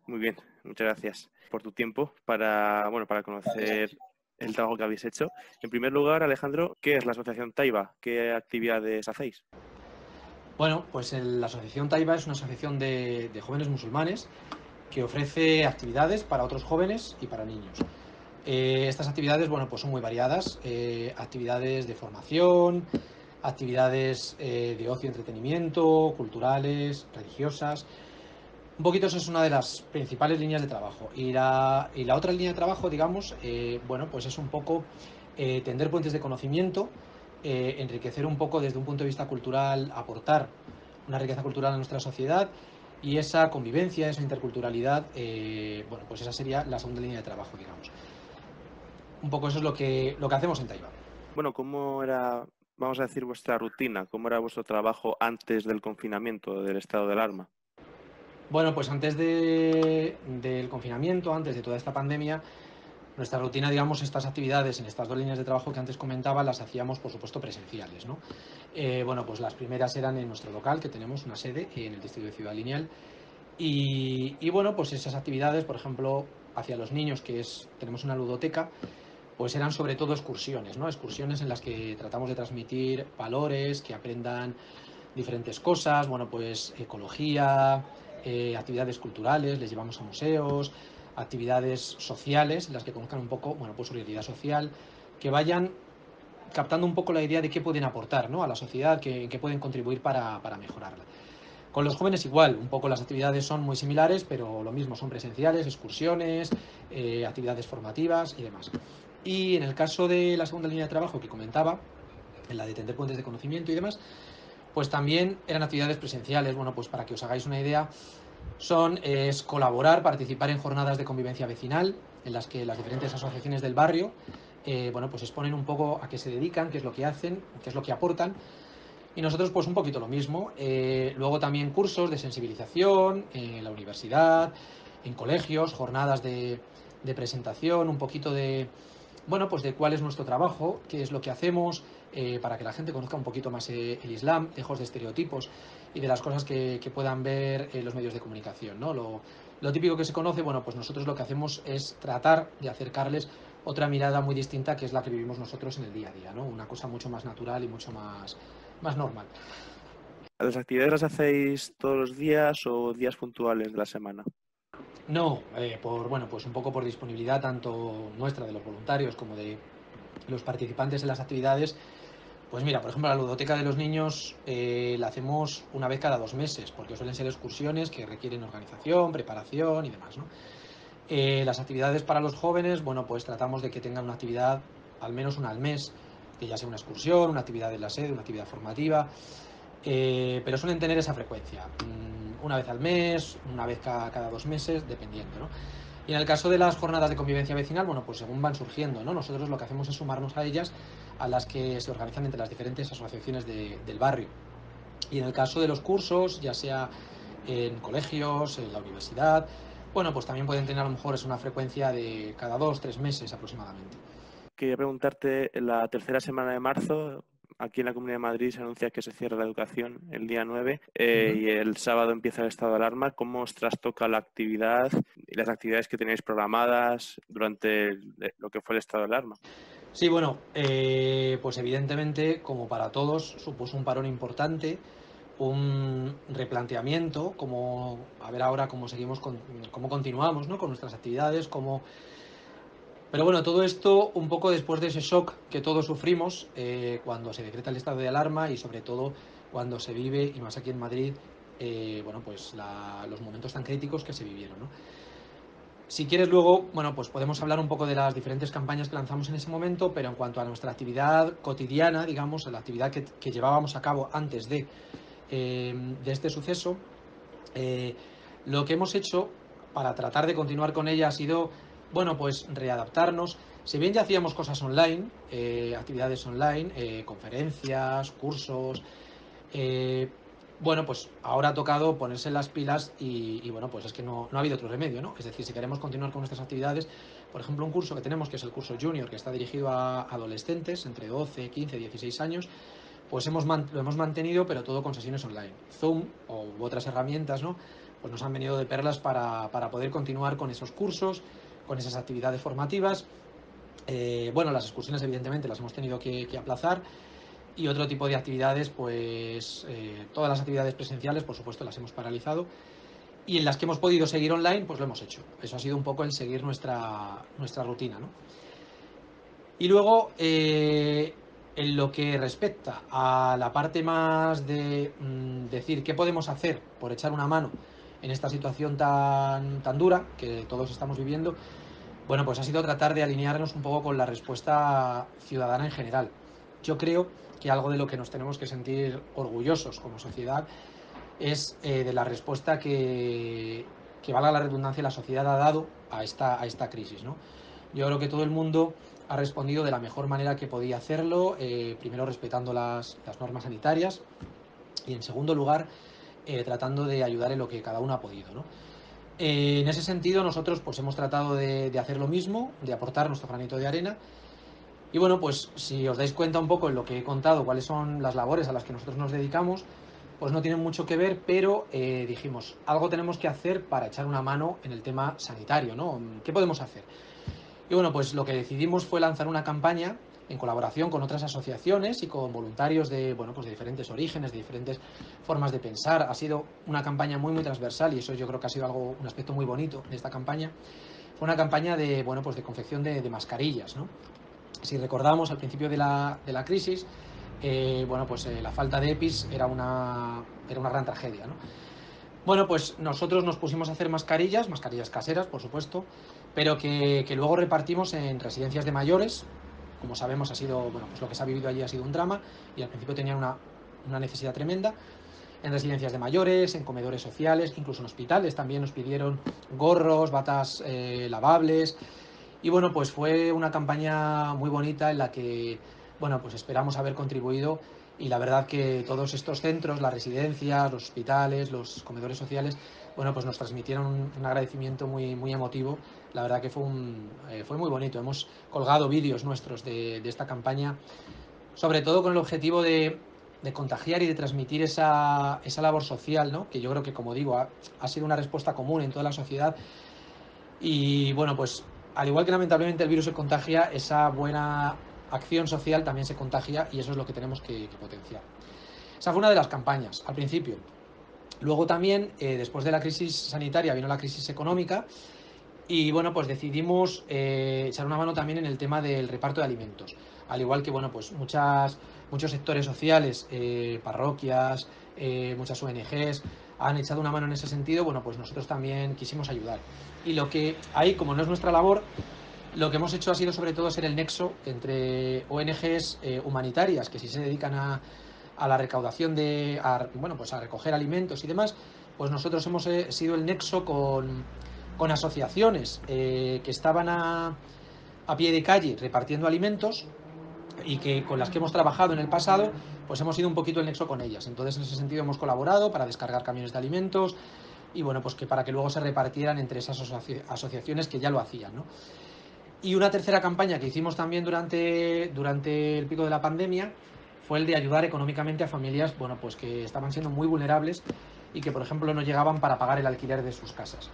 Muy bien, muchas gracias por tu tiempo para conocer el trabajo que habéis hecho. En primer lugar, Alejandro, ¿qué es la asociación Taiba? ¿Qué actividades hacéis?
Bueno, pues la asociación Taiba es una asociación de jóvenes musulmanes que ofrece actividades para otros jóvenes y para niños. Estas actividades, pues son muy variadas, actividades de formación, actividades de ocio y entretenimiento, culturales, religiosas. Un poquito eso es una de las principales líneas de trabajo. Y la otra línea de trabajo, digamos, bueno, pues es un poco tender puentes de conocimiento, enriquecer un poco desde un punto de vista cultural, aportar una riqueza cultural a nuestra sociedad y esa convivencia, esa interculturalidad, bueno, pues esa sería la segunda línea de trabajo, digamos. Un poco eso es lo que hacemos en Taiba.
Bueno, ¿cómo era, vamos a decir, vuestra rutina? ¿Cómo era vuestro trabajo antes del confinamiento, del estado de alarma?
Bueno, pues antes del confinamiento, antes de toda esta pandemia, nuestra rutina, digamos, estas actividades en estas dos líneas de trabajo que antes comentaba, las hacíamos, por supuesto, presenciales, ¿no? Bueno, pues las primeras eran en nuestro local, que tenemos una sede en el distrito de Ciudad Lineal. Y bueno, pues esas actividades, por ejemplo, hacia los niños, tenemos una ludoteca, pues eran sobre todo excursiones, ¿no? Excursiones en las que tratamos de transmitir valores, que aprendan diferentes cosas, bueno, pues ecología, actividades culturales, les llevamos a museos, actividades sociales, en las que conozcan un poco, bueno, pues su realidad social, que vayan captando un poco la idea de qué pueden aportar, ¿no?, a la sociedad, que pueden contribuir para mejorarla. Con los jóvenes igual, un poco las actividades son muy similares, pero lo mismo, son presenciales, excursiones, actividades formativas y demás. Y en el caso de la segunda línea de trabajo que comentaba, en la de tender puentes de conocimiento y demás, pues también eran actividades presenciales. Bueno, pues para que os hagáis una idea, es colaborar, participar en jornadas de convivencia vecinal, en las que las diferentes asociaciones del barrio, bueno, pues exponen un poco a qué se dedican, qué es lo que hacen, qué es lo que aportan. Y nosotros pues un poquito lo mismo. Luego también cursos de sensibilización en la universidad, en colegios, jornadas de presentación, un poquito de, bueno, pues de cuál es nuestro trabajo, qué es lo que hacemos, para que la gente conozca un poquito más el Islam, lejos de estereotipos y de las cosas que puedan ver los medios de comunicación, ¿no? Lo típico que se conoce, bueno, pues nosotros lo que hacemos es tratar de acercarles otra mirada muy distinta, que es la que vivimos nosotros en el día a día, ¿no? Una cosa mucho más natural y mucho más normal.
¿Las actividades las hacéis todos los días o días puntuales de la semana?
No, bueno, pues un poco por disponibilidad tanto nuestra, de los voluntarios, como de los participantes en las actividades. Pues mira, por ejemplo, la ludoteca de los niños la hacemos una vez cada 2 meses, porque suelen ser excursiones que requieren organización, preparación y demás, ¿no? Las actividades para los jóvenes, bueno, pues tratamos de que tengan una actividad al menos una al mes, que ya sea una excursión, una actividad en la sede, una actividad formativa, pero suelen tener esa frecuencia, una vez al mes, una vez cada 2 meses, dependiendo, ¿no? Y en el caso de las jornadas de convivencia vecinal, bueno, pues según van surgiendo, ¿no? Nosotros lo que hacemos es sumarnos a ellas, a las que se organizan entre las diferentes asociaciones del barrio. Y en el caso de los cursos, ya sea en colegios, en la universidad, bueno, pues también pueden tener a lo mejor es una frecuencia de cada 2-3 meses aproximadamente.
Quería preguntarte, la tercera semana de marzo, aquí en la Comunidad de Madrid se anuncia que se cierra la educación el día 9 y el sábado empieza el estado de alarma. ¿Cómo os trastoca la actividad y las actividades que tenéis programadas durante lo que fue el estado de alarma?
Sí, bueno, pues evidentemente, como para todos, supuso un parón importante, un replanteamiento, a ver ahora cómo seguimos, cómo continuamos, ¿no?, con nuestras actividades, Pero bueno, todo esto un poco después de ese shock que todos sufrimos cuando se decreta el estado de alarma y sobre todo cuando se vive, y más aquí en Madrid, bueno, pues los momentos tan críticos que se vivieron, ¿no? Si quieres luego, bueno, pues podemos hablar un poco de las diferentes campañas que lanzamos en ese momento, pero en cuanto a nuestra actividad cotidiana, digamos, a la actividad que llevábamos a cabo antes de este suceso, lo que hemos hecho para tratar de continuar con ella ha sido, bueno, pues readaptarnos. Si bien ya hacíamos cosas online, actividades online, conferencias, cursos, bueno, pues ahora ha tocado ponerse las pilas y bueno, pues es que no ha habido otro remedio, ¿no? Es decir, si queremos continuar con nuestras actividades, por ejemplo, un curso que tenemos, que es el curso Junior, que está dirigido a adolescentes entre 12, 15, 16 años, pues lo hemos mantenido, pero todo con sesiones online. Zoom u otras herramientas, ¿no?, pues nos han venido de perlas para poder continuar con esos cursos, con esas actividades formativas. Bueno, las excursiones evidentemente las hemos tenido que aplazar, y otro tipo de actividades, pues todas las actividades presenciales, por supuesto, las hemos paralizado, y en las que hemos podido seguir online, pues lo hemos hecho. Eso ha sido un poco el seguir nuestra rutina, ¿no? Y luego, en lo que respecta a la parte más de decir qué podemos hacer por echar una mano en esta situación tan dura que todos estamos viviendo, bueno, pues ha sido tratar de alinearnos un poco con la respuesta ciudadana en general. Yo creo que algo de lo que nos tenemos que sentir orgullosos como sociedad es de la respuesta que valga la redundancia, la sociedad ha dado a esta crisis, ¿no? Yo creo que todo el mundo ha respondido de la mejor manera que podía hacerlo, primero respetando las normas sanitarias y en segundo lugar tratando de ayudar en lo que cada uno ha podido, ¿no? En ese sentido nosotros pues hemos tratado de hacer lo mismo, de aportar nuestro granito de arena. Y bueno, pues si os dais cuenta un poco en lo que he contado, cuáles son las labores a las que nosotros nos dedicamos, pues no tienen mucho que ver, pero dijimos, algo tenemos que hacer para echar una mano en el tema sanitario, ¿no? ¿Qué podemos hacer? Y bueno, pues lo que decidimos fue lanzar una campaña en colaboración con otras asociaciones y con voluntarios de, bueno, pues de diferentes orígenes, de diferentes formas de pensar. Ha sido una campaña muy transversal y eso yo creo que ha sido un aspecto muy bonito de esta campaña. Fue una campaña de, bueno, pues de confección de mascarillas, ¿no? Si recordamos, al principio de la crisis, bueno, pues la falta de EPIs era una gran tragedia, ¿no? Bueno, pues nosotros nos pusimos a hacer mascarillas caseras, por supuesto, pero que luego repartimos en residencias de mayores. Como sabemos, ha sido, bueno, pues lo que se ha vivido allí ha sido un drama y al principio tenían una necesidad tremenda. En residencias de mayores, en comedores sociales, incluso en hospitales también nos pidieron gorros, batas lavables. Y bueno, pues fue una campaña muy bonita en la que, bueno, pues esperamos haber contribuido y la verdad que todos estos centros, las residencias, los hospitales, los comedores sociales, bueno, pues nos transmitieron un agradecimiento muy emotivo. La verdad que fue muy bonito. Hemos colgado vídeos nuestros de esta campaña, sobre todo con el objetivo de contagiar y de transmitir esa labor social, ¿no? Que yo creo que, como digo, ha sido una respuesta común en toda la sociedad. Y bueno, pues al igual que lamentablemente el virus se contagia, esa buena acción social también se contagia y eso es lo que tenemos que potenciar. Esa fue una de las campañas al principio. Luego también, después de la crisis sanitaria, vino la crisis económica y bueno, pues decidimos echar una mano también en el tema del reparto de alimentos. Al igual que, bueno, pues muchos sectores sociales, parroquias, muchas ONGs han echado una mano en ese sentido, bueno, pues nosotros también quisimos ayudar. Y lo que ahí, como no es nuestra labor, lo que hemos hecho ha sido sobre todo ser el nexo entre ONGs humanitarias que sí se dedican a la recaudación bueno, pues a recoger alimentos y demás, pues nosotros hemos sido el nexo con asociaciones que estaban a pie de calle repartiendo alimentos y que con las que hemos trabajado en el pasado, pues hemos sido un poquito el nexo con ellas. Entonces, en ese sentido hemos colaborado para descargar camiones de alimentos y bueno, pues que para que luego se repartieran entre esas asociaciones que ya lo hacían, ¿no? Y una tercera campaña que hicimos también durante el pico de la pandemia fue el de ayudar económicamente a familias, bueno, pues que estaban siendo muy vulnerables y que, por ejemplo, no llegaban para pagar el alquiler de sus casas.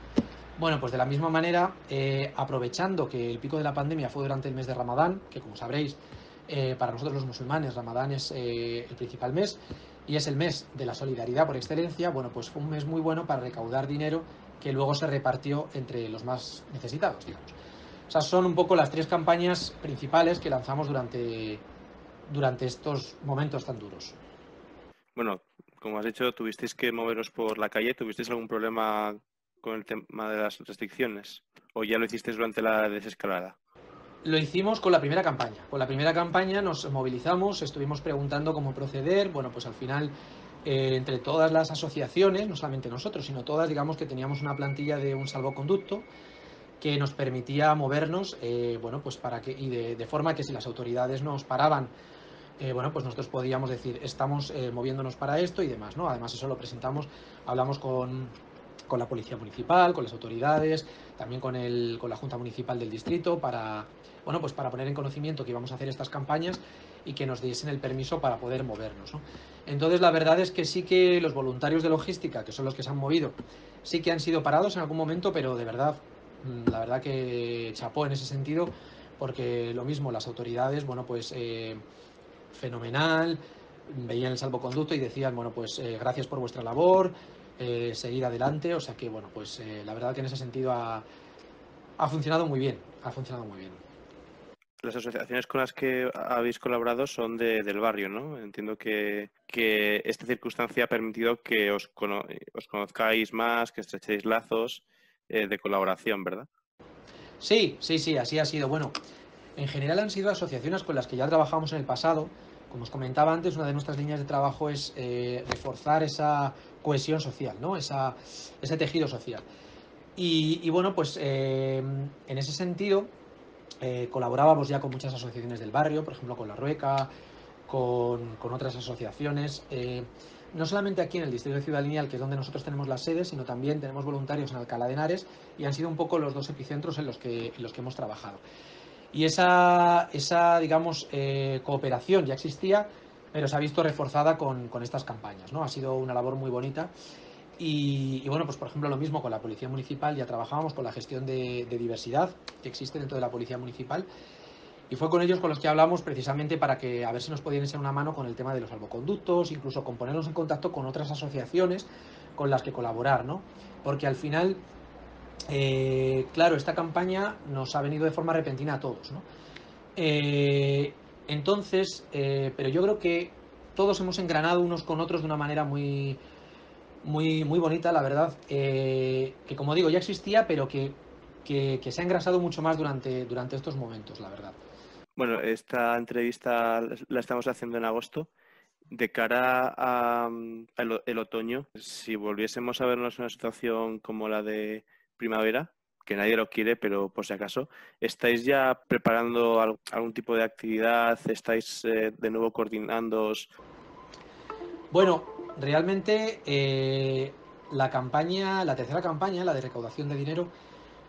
Bueno, pues de la misma manera, aprovechando que el pico de la pandemia fue durante el mes de Ramadán, que como sabréis, para nosotros los musulmanes, Ramadán es el principal mes y es el mes de la solidaridad por excelencia, bueno, pues fue un mes muy bueno para recaudar dinero que luego se repartió entre los más necesitados, digamos. O sea, son un poco las tres campañas principales que lanzamos durante estos momentos tan duros.
Bueno, como has dicho, tuvisteis que moveros por la calle. ¿Tuvisteis algún problema con el tema de las restricciones? ¿O ya lo hicisteis durante la desescalada?
Lo hicimos con la primera campaña. Con la primera campaña nos movilizamos, estuvimos preguntando cómo proceder. Bueno, pues al final, entre todas las asociaciones, no solamente nosotros, sino todas, digamos que teníamos una plantilla de un salvoconducto que nos permitía movernos, bueno, pues y de forma que si las autoridades nos paraban, bueno, pues nosotros podíamos decir, estamos moviéndonos para esto y demás, ¿no? Además eso lo presentamos, hablamos con la policía municipal, con las autoridades, también con la Junta Municipal del Distrito, bueno, pues para poner en conocimiento que íbamos a hacer estas campañas y que nos diesen el permiso para poder movernos, ¿no? Entonces la verdad es que sí que los voluntarios de logística, que son los que se han movido, sí que han sido parados en algún momento, pero de verdad, la verdad que chapó en ese sentido, porque lo mismo las autoridades, bueno, pues fenomenal, veían el salvoconducto y decían, bueno, pues gracias por vuestra labor, seguir adelante, o sea que, bueno, pues la verdad que en ese sentido ha funcionado muy bien, ha funcionado muy bien.
Las asociaciones con las que habéis colaborado son del barrio, ¿no? Entiendo que esta circunstancia ha permitido que os conozcáis más, que estrechéis lazos de colaboración, ¿verdad?
Sí, así ha sido. Bueno, en general han sido asociaciones con las que ya trabajamos en el pasado. Como os comentaba antes, una de nuestras líneas de trabajo es reforzar esa cohesión social, ¿no? Ese tejido social. Y bueno, pues en ese sentido colaborábamos ya con muchas asociaciones del barrio, por ejemplo con La Rueca, con otras asociaciones, no solamente aquí en el distrito de Ciudad Lineal, que es donde nosotros tenemos las sedes, sino también tenemos voluntarios en Alcalá de Henares, y han sido un poco los dos epicentros en los que hemos trabajado. Y esa digamos, cooperación ya existía, pero se ha visto reforzada con estas campañas, ¿no? Ha sido una labor muy bonita. Y bueno, pues por ejemplo lo mismo con la Policía Municipal, ya trabajábamos con la gestión de diversidad que existe dentro de la Policía Municipal, y fue con ellos con los que hablamos precisamente para que a ver si nos podían echar una mano con el tema de los salvoconductos, incluso con ponernos en contacto con otras asociaciones con las que colaborar, ¿no? Porque al final, claro, esta campaña nos ha venido de forma repentina a todos, ¿no? Entonces, pero yo creo que todos hemos engranado unos con otros de una manera muy bonita, la verdad, que como digo, ya existía, pero que se ha engrasado mucho más durante estos momentos, la verdad.
Bueno, esta entrevista la estamos haciendo en agosto. De cara el otoño, si volviésemos a vernos en una situación como la de primavera, que nadie lo quiere, pero por si acaso, ¿estáis ya preparando algún tipo de actividad? ¿Estáis de nuevo coordinándoos?
Bueno, realmente la tercera campaña, la de recaudación de dinero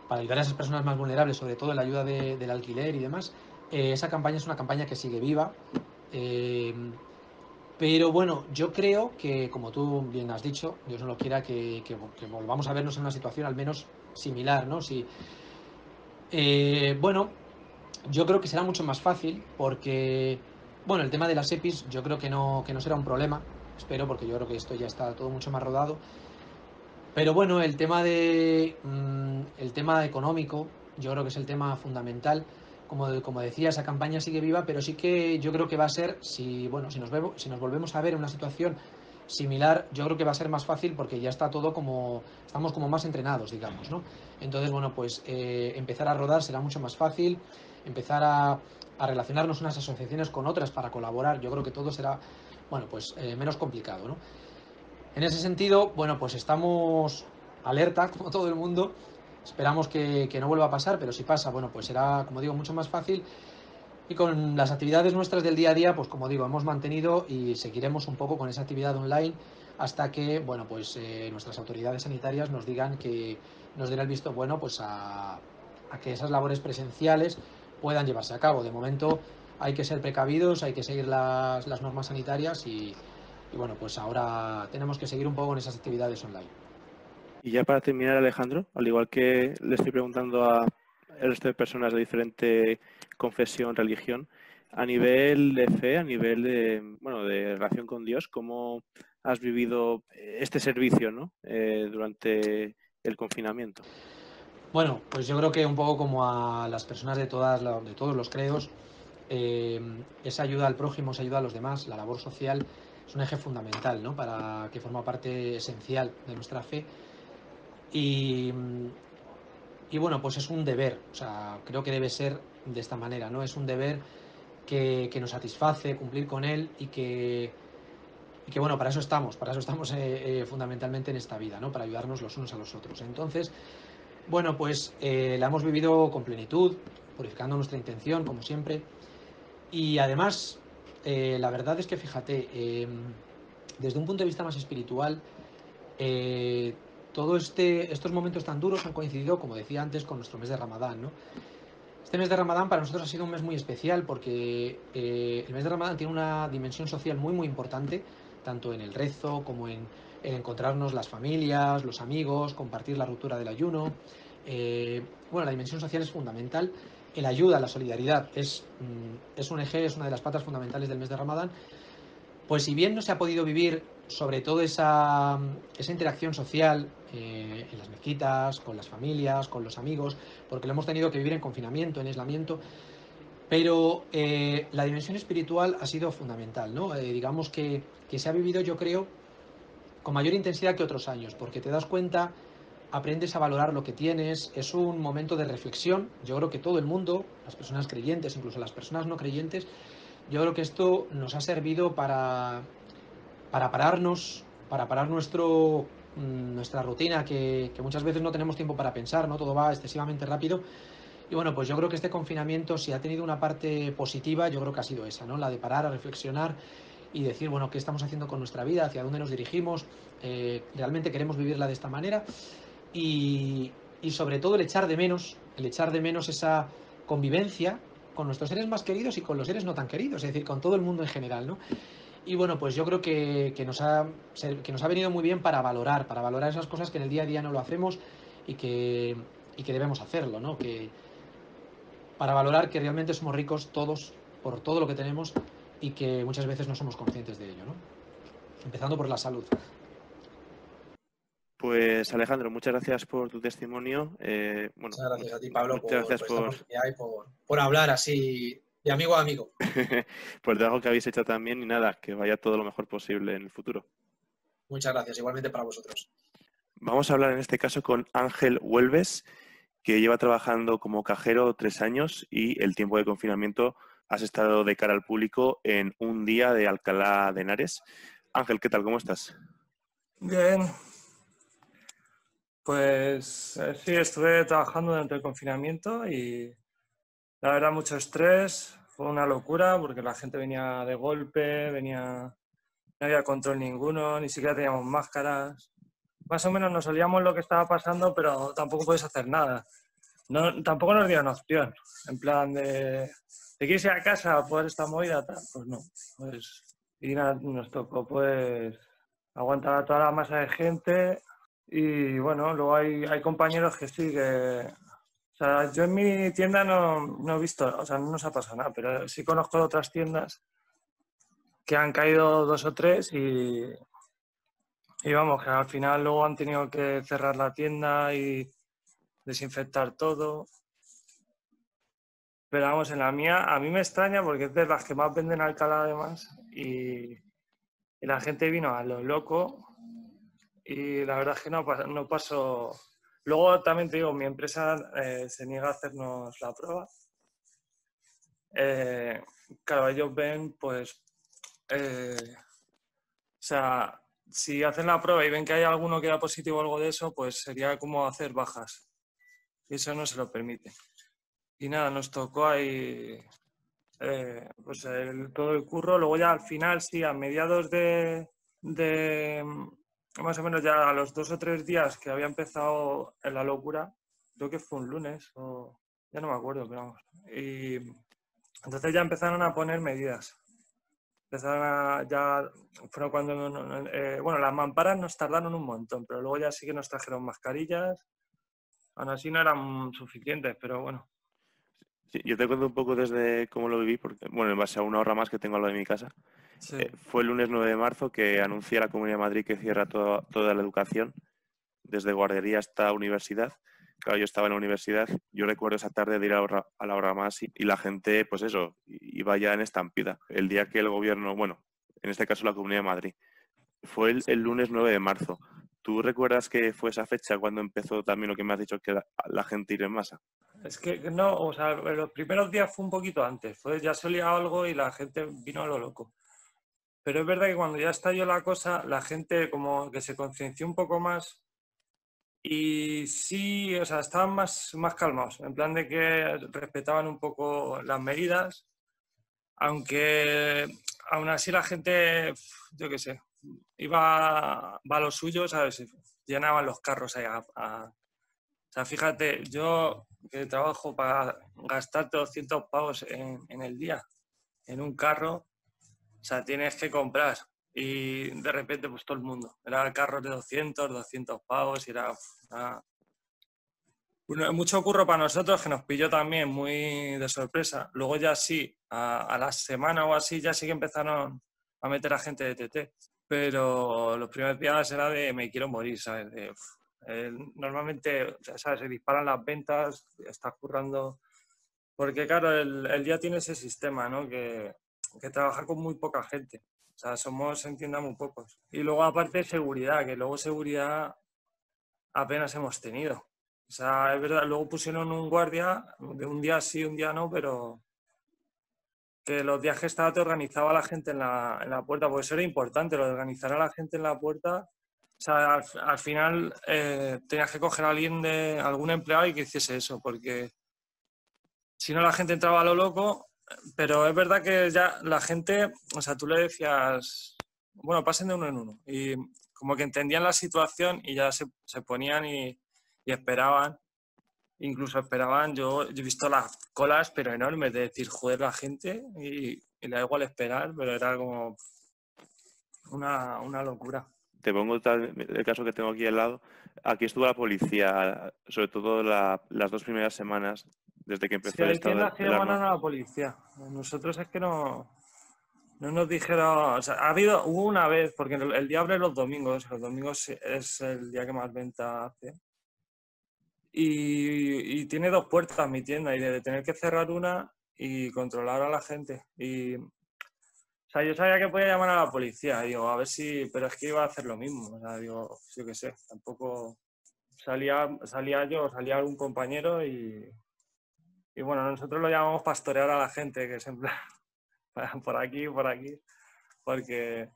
para ayudar a esas personas más vulnerables, sobre todo en la ayuda del alquiler y demás, esa campaña es una campaña que sigue viva. Pero bueno, yo creo que, como tú bien has dicho, Dios no lo quiera, que volvamos a vernos en una situación al menos similar, ¿no? Bueno, yo creo que será mucho más fácil porque, bueno, el tema de las EPIs yo creo que no será un problema, espero, porque yo creo que esto ya está todo mucho más rodado. Pero bueno, el tema económico, yo creo que es el tema fundamental. Como decía, esa campaña sigue viva, pero sí que yo creo que va a ser, si nos volvemos a ver en una situación similar, yo creo que va a ser más fácil porque ya está todo estamos como más entrenados, digamos, ¿no? Entonces, bueno, pues empezar a rodar será mucho más fácil, empezar a relacionarnos unas asociaciones con otras para colaborar, yo creo que todo será, bueno, pues menos complicado, ¿no? En ese sentido, bueno, pues estamos alerta, como todo el mundo. Esperamos que no vuelva a pasar, pero si pasa, bueno, pues será, como digo, mucho más fácil. Y con las actividades nuestras del día a día, pues como digo, hemos mantenido y seguiremos un poco con esa actividad online hasta que, bueno, pues nuestras autoridades sanitarias nos digan que nos den el visto bueno pues a que esas labores presenciales puedan llevarse a cabo. De momento hay que ser precavidos, hay que seguir las normas sanitarias y bueno, pues ahora tenemos que seguir un poco en esas actividades online.
Y ya para terminar, Alejandro, al igual que le estoy preguntando a el resto de personas de diferente confesión, religión, a nivel de fe, a nivel de relación con Dios, ¿cómo has vivido este servicio, ¿no? Durante el confinamiento?
Bueno, pues yo creo que un poco como a las personas de todos los credos, esa ayuda al prójimo, esa ayuda a los demás, la labor social es un eje fundamental, ¿no? Que forma parte esencial de nuestra fe. Y bueno, pues es un deber, o sea, creo que debe ser de esta manera, ¿no? Es un deber que nos satisface cumplir con él y que bueno, para eso estamos fundamentalmente en esta vida, ¿no? Para ayudarnos los unos a los otros. Entonces, bueno, pues la hemos vivido con plenitud, purificando nuestra intención, como siempre. Y además, la verdad es que, fíjate, desde un punto de vista más espiritual, todos estos momentos tan duros han coincidido, como decía antes, con nuestro mes de Ramadán, ¿no? Este mes de Ramadán para nosotros ha sido un mes muy especial porque el mes de Ramadán tiene una dimensión social muy importante, tanto en el rezo como en encontrarnos las familias, los amigos, compartir la ruptura del ayuno. Bueno, la dimensión social es fundamental. El ayuda, la solidaridad es un eje, es una de las patas fundamentales del mes de Ramadán. Pues si bien no se ha podido vivir sobre todo esa interacción social en las mezquitas, con las familias, con los amigos, porque lo hemos tenido que vivir en confinamiento, en aislamiento, Pero la dimensión espiritual ha sido fundamental, ¿no? Digamos que se ha vivido, yo creo, con mayor intensidad que otros años, porque te das cuenta, aprendes a valorar lo que tienes, es un momento de reflexión. Yo creo que todo el mundo, las personas creyentes, incluso las personas no creyentes, yo creo que esto nos ha servido para pararnos, para parar nuestra rutina, que muchas veces no tenemos tiempo para pensar, ¿no? Todo va excesivamente rápido. Y bueno, pues yo creo que este confinamiento, si ha tenido una parte positiva, yo creo que ha sido esa, ¿no? La de parar a reflexionar y decir, bueno, ¿qué estamos haciendo con nuestra vida? ¿Hacia dónde nos dirigimos? ¿Realmente queremos vivirla de esta manera? Y sobre todo el echar de menos esa convivencia con nuestros seres más queridos y con los seres no tan queridos, es decir, con todo el mundo en general, ¿no? Y bueno, pues yo creo que nos ha venido muy bien para valorar esas cosas que en el día a día no lo hacemos y que debemos hacerlo, ¿no? Para valorar que realmente somos ricos todos por todo lo que tenemos y que muchas veces no somos conscientes de ello, ¿no? Empezando por la salud.
Pues Alejandro, muchas gracias por tu testimonio. Bueno,
muchas gracias a ti, Pablo, por
gracias
esta oportunidad y por hablar así de amigo a amigo.
por el trabajo que habéis hecho también y nada, que vaya todo lo mejor posible en el futuro.
Muchas gracias, igualmente para vosotros.
Vamos a hablar en este caso con Ángel Huelves, que lleva trabajando como cajero 3 años y el tiempo de confinamiento has estado de cara al público en un día de Alcalá de Henares. Ángel, ¿qué tal? ¿Cómo estás?
Bien. Pues sí, estuve trabajando durante el confinamiento y la verdad mucho estrés, fue una locura porque la gente venía de golpe, no había control ninguno, ni siquiera teníamos máscaras. Más o menos nos olíamos lo que estaba pasando, pero tampoco puedes hacer nada. No, tampoco nos dieron opción, en plan de quieres ir a casa por esta movida, tal, pues no. Pues, y nada, nos tocó pues aguantar a toda la masa de gente y bueno, luego hay compañeros que sí que... O sea, yo en mi tienda no he visto, o sea, no nos ha pasado nada, pero sí conozco de otras tiendas que han caído 2 o 3 y vamos, que al final luego han tenido que cerrar la tienda y desinfectar todo. Pero vamos, en la mía, a mí me extraña porque es de las que más venden Alcalá además y la gente vino a lo loco y la verdad es que no pasó. Luego también te digo, mi empresa se niega a hacernos la prueba. Claro, ellos ven, pues, o sea, si hacen la prueba y ven que hay alguno que da positivo o algo de eso, pues sería como hacer bajas. Y eso no se lo permite. Y nada, nos tocó ahí pues todo el curro. Luego ya al final, sí, a mediados de más o menos ya a los 2 o 3 días que había empezado la locura, creo que fue un lunes o ya no me acuerdo, pero vamos. Y entonces ya empezaron a poner medidas. Fueron cuando, bueno, las mamparas nos tardaron un montón, pero luego ya sí que nos trajeron mascarillas. Aún así no eran suficientes, pero bueno.
Sí, yo te cuento un poco desde cómo lo viví, porque, bueno, en base a una hora más que tengo a lo de mi casa.
Sí.
Fue el lunes 9 de marzo que anuncia la Comunidad de Madrid que cierra toda la educación, desde guardería hasta universidad. Claro, yo estaba en la universidad, yo recuerdo esa tarde de ir a la hora más y la gente, pues eso, iba ya en estampida. El día que el gobierno, bueno, en este caso la Comunidad de Madrid, fue el lunes 9 de marzo. ¿Tú recuerdas que fue esa fecha cuando empezó también lo que me has dicho, que la gente ir en masa?
Es que no, o sea, los primeros días fue un poquito antes, ya se olía algo y la gente vino a lo loco. Pero es verdad que cuando ya estalló la cosa, la gente como que se concienció un poco más y sí, o sea, estaban más calmados, en plan de que respetaban un poco las medidas, aunque aún así la gente, yo qué sé, va a lo suyo, ¿sabes? Llenaban los carros ahí O sea, fíjate, yo que trabajo para gastarte 200 pavos en el día, en un carro, o sea, tienes que comprar. Y de repente, pues todo el mundo. Era carros de 200 pavos y era mucho curro para nosotros, que nos pilló también muy de sorpresa. Luego ya sí, a la semana o así, ya sí que empezaron a meter a gente de TT. Pero los primeros días era de me quiero morir, ¿sabes? Normalmente, ¿sabes? Se disparan las ventas, estás currando Porque claro, el día tiene ese sistema, ¿no? Que trabaja con muy poca gente. O sea, somos, entienda, muy pocos. Y luego aparte seguridad, que luego seguridad apenas hemos tenido. O sea, es verdad, luego pusieron un guardia, de un día sí, un día no, pero que los días que estaba te organizaba la gente en la puerta, porque eso era importante, lo de organizar a la gente en la puerta. O sea, al final tenías que coger a alguien de algún empleado y que hiciese eso, porque si no la gente entraba a lo loco, pero es verdad que ya la gente, o sea, tú le decías, bueno, pasen de uno en uno, y como que entendían la situación y ya se ponían y esperaban. Incluso esperaban, yo he visto las colas, pero enormes, de decir, joder, la gente, y le da igual esperar, pero era como una locura.
Te pongo el caso que tengo aquí al lado. Aquí estuvo la policía, sobre todo las 2 primeras semanas, desde que empezó
Sí,
el
hay
estado
tiendas que
de
llaman
alarma.
a la policía. Nosotros es que no nos dijeron, o sea, hubo una vez, porque el día abre los domingos es el día que más venta hace. Y tiene 2 puertas mi tienda, y de tener que cerrar una y controlar a la gente. O sea, yo sabía que podía llamar a la policía, digo, a ver si, pero es que iba a hacer lo mismo, o sea, digo, yo qué sé, tampoco salía algún compañero y bueno, nosotros lo llamamos pastorear a la gente, que siempre por aquí, porque,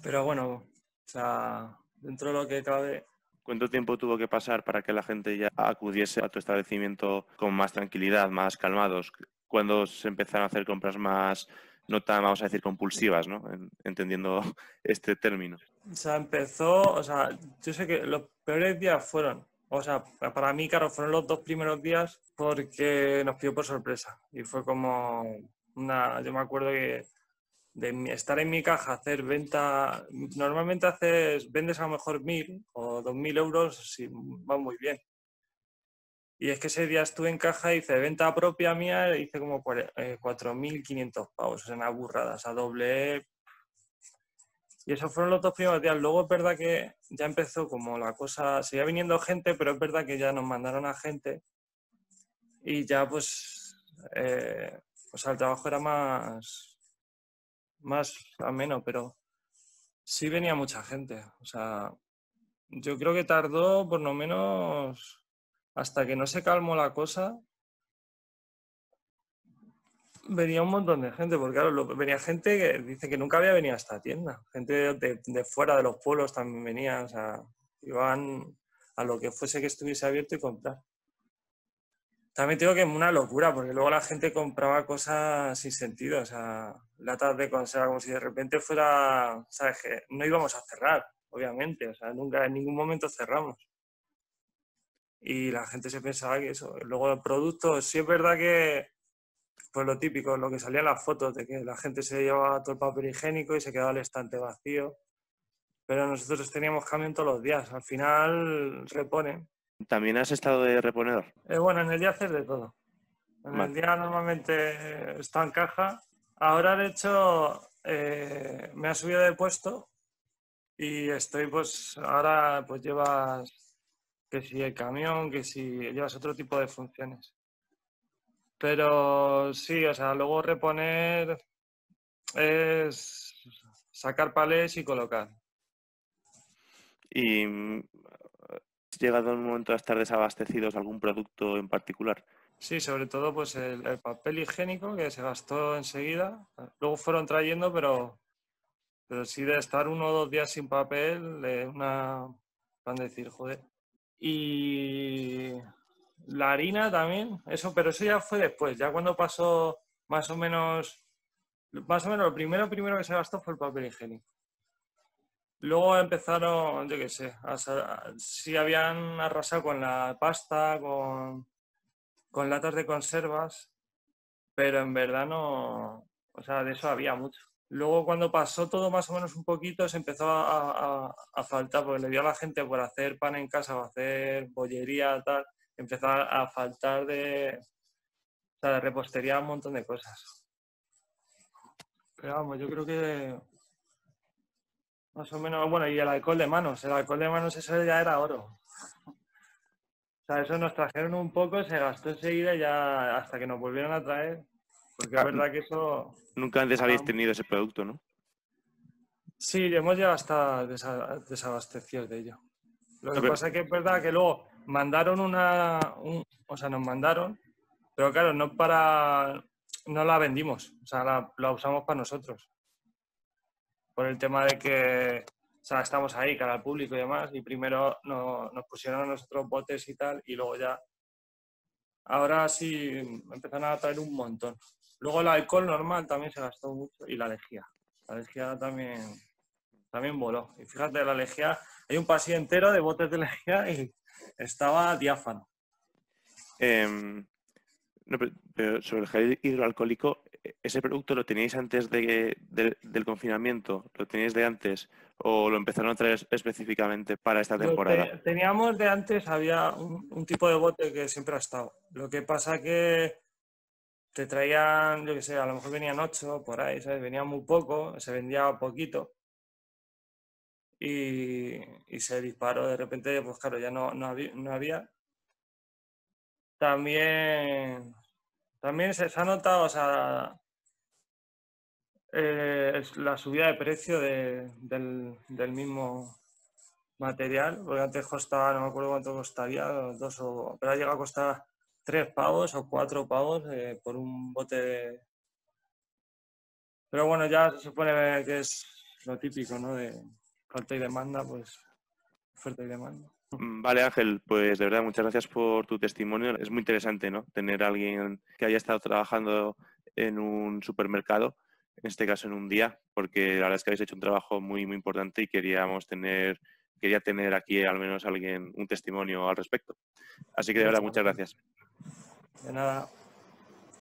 pero bueno, o sea, dentro de lo que cabe.
¿Cuánto tiempo tuvo que pasar para que la gente ya acudiese a tu establecimiento con más tranquilidad, más calmados? ¿Cuándo se empezaron a hacer compras más, no tan, vamos a decir, compulsivas, ¿no? Entendiendo este término.
O sea, o sea, yo sé que los peores días fueron, o sea, para mí, claro, fueron los 2 primeros días porque nos pilló por sorpresa. Y fue como yo me acuerdo que estar en mi caja, hacer venta, normalmente vendes a lo mejor 1.000 o 2.000 euros si va muy bien. Y es que ese día estuve en caja y hice venta propia mía, hice como 4.500 pavos, o sea, una burrada, o sea, doble. Y esos fueron los 2 primeros días. Luego es verdad que ya empezó como la cosa, seguía viniendo gente, pero es verdad que ya nos mandaron a gente y ya pues, o sea, el trabajo era más ameno, pero sí venía mucha gente. O sea, yo creo que tardó por lo menos hasta que no se calmó la cosa. Venía un montón de gente, porque claro, venía gente que dice que nunca había venido a esta tienda. Gente de fuera de los pueblos también venía, o sea, iban a lo que fuese que estuviese abierto y comprar. También digo que es una locura, porque luego la gente compraba cosas sin sentido, o sea, latas de conserva, como si de repente fuera, ¿sabes? Que no íbamos a cerrar, obviamente, o sea, nunca en ningún momento cerramos. Y la gente se pensaba que eso. Luego los productos, sí es verdad que pues lo típico, lo que salía en las fotos, de que la gente se llevaba todo el papel higiénico y se quedaba el estante vacío. Pero nosotros teníamos camión todos los días. Al final repone.
¿También has estado de reponedor?
Bueno, en el día haces de todo. En el día normalmente está en caja. Ahora, de hecho, me ha subido de puesto y estoy, pues, ahora pues llevas que si el camión, que si llevas otro tipo de funciones. Pero sí, o sea, luego reponer es sacar palés y colocar.
¿Y has llegado un momento a estar desabastecidos de algún producto en particular?
Sí, sobre todo pues el papel higiénico, que se gastó enseguida. Luego fueron trayendo, pero sí de estar 1 o 2 días sin papel, van a decir, joder. Y la harina también, pero eso ya fue después, ya cuando pasó más o menos lo primero que se gastó fue el papel higiénico. Luego empezaron, yo qué sé, sí habían arrasado con la pasta, con latas de conservas, pero en verdad no, o sea, de eso había mucho. Luego cuando pasó todo más o menos un poquito se empezó a faltar, porque le dio a la gente por hacer pan en casa o hacer bollería, tal, empezó a faltar de repostería, un montón de cosas. Pero vamos, yo creo que más o menos, bueno, y el alcohol de manos eso ya era oro. O sea, eso nos trajeron un poco, se gastó enseguida y ya hasta que nos volvieron a traer. Porque es verdad que eso...
Nunca antes habéis tenido ese producto, ¿no?
Sí, hemos llegado hasta desabastecidos de ello. Lo que pasa es que es verdad que luego mandaron o sea, nos mandaron, pero claro, no la vendimos, o sea, la usamos para nosotros. Por el tema de que, o sea, estamos ahí, cara al público y demás, y primero nos pusieron a nosotros botes y tal, y luego ya, ahora sí empezaron a traer un montón. Luego el alcohol normal también se gastó mucho, y la lejía. La lejía también voló. Y fíjate, la lejía, hay un pasillo entero de botes de lejía y estaba diáfano.
No, pero sobre el gel hidroalcohólico, ¿ese producto lo teníais antes del confinamiento? ¿Lo teníais de antes? ¿O lo empezaron a traer específicamente para esta temporada?
Teníamos de antes, había un tipo de bote que siempre ha estado. Lo que pasa que te traían, yo qué sé, a lo mejor venían 8 por ahí, ¿sabes? Venía muy poco, se vendía poquito. Y se disparó de repente, pues claro, ya no había. También se ha notado, o sea, la subida de precio del mismo material, porque antes costaba, no me acuerdo cuánto costaría, pero ha llegado a costar 3 pavos o 4 pavos por un bote. Pero bueno, ya se supone que es lo típico, ¿no? De falta y demanda, pues oferta y demanda.
Vale, Ángel, pues de verdad muchas gracias por tu testimonio. Es muy interesante, ¿no? Tener a alguien que haya estado trabajando en un supermercado, en este caso en un día, porque la verdad es que habéis hecho un trabajo muy, muy importante y quería tener aquí al menos un testimonio al respecto. Así que de verdad, muchas gracias.
De nada.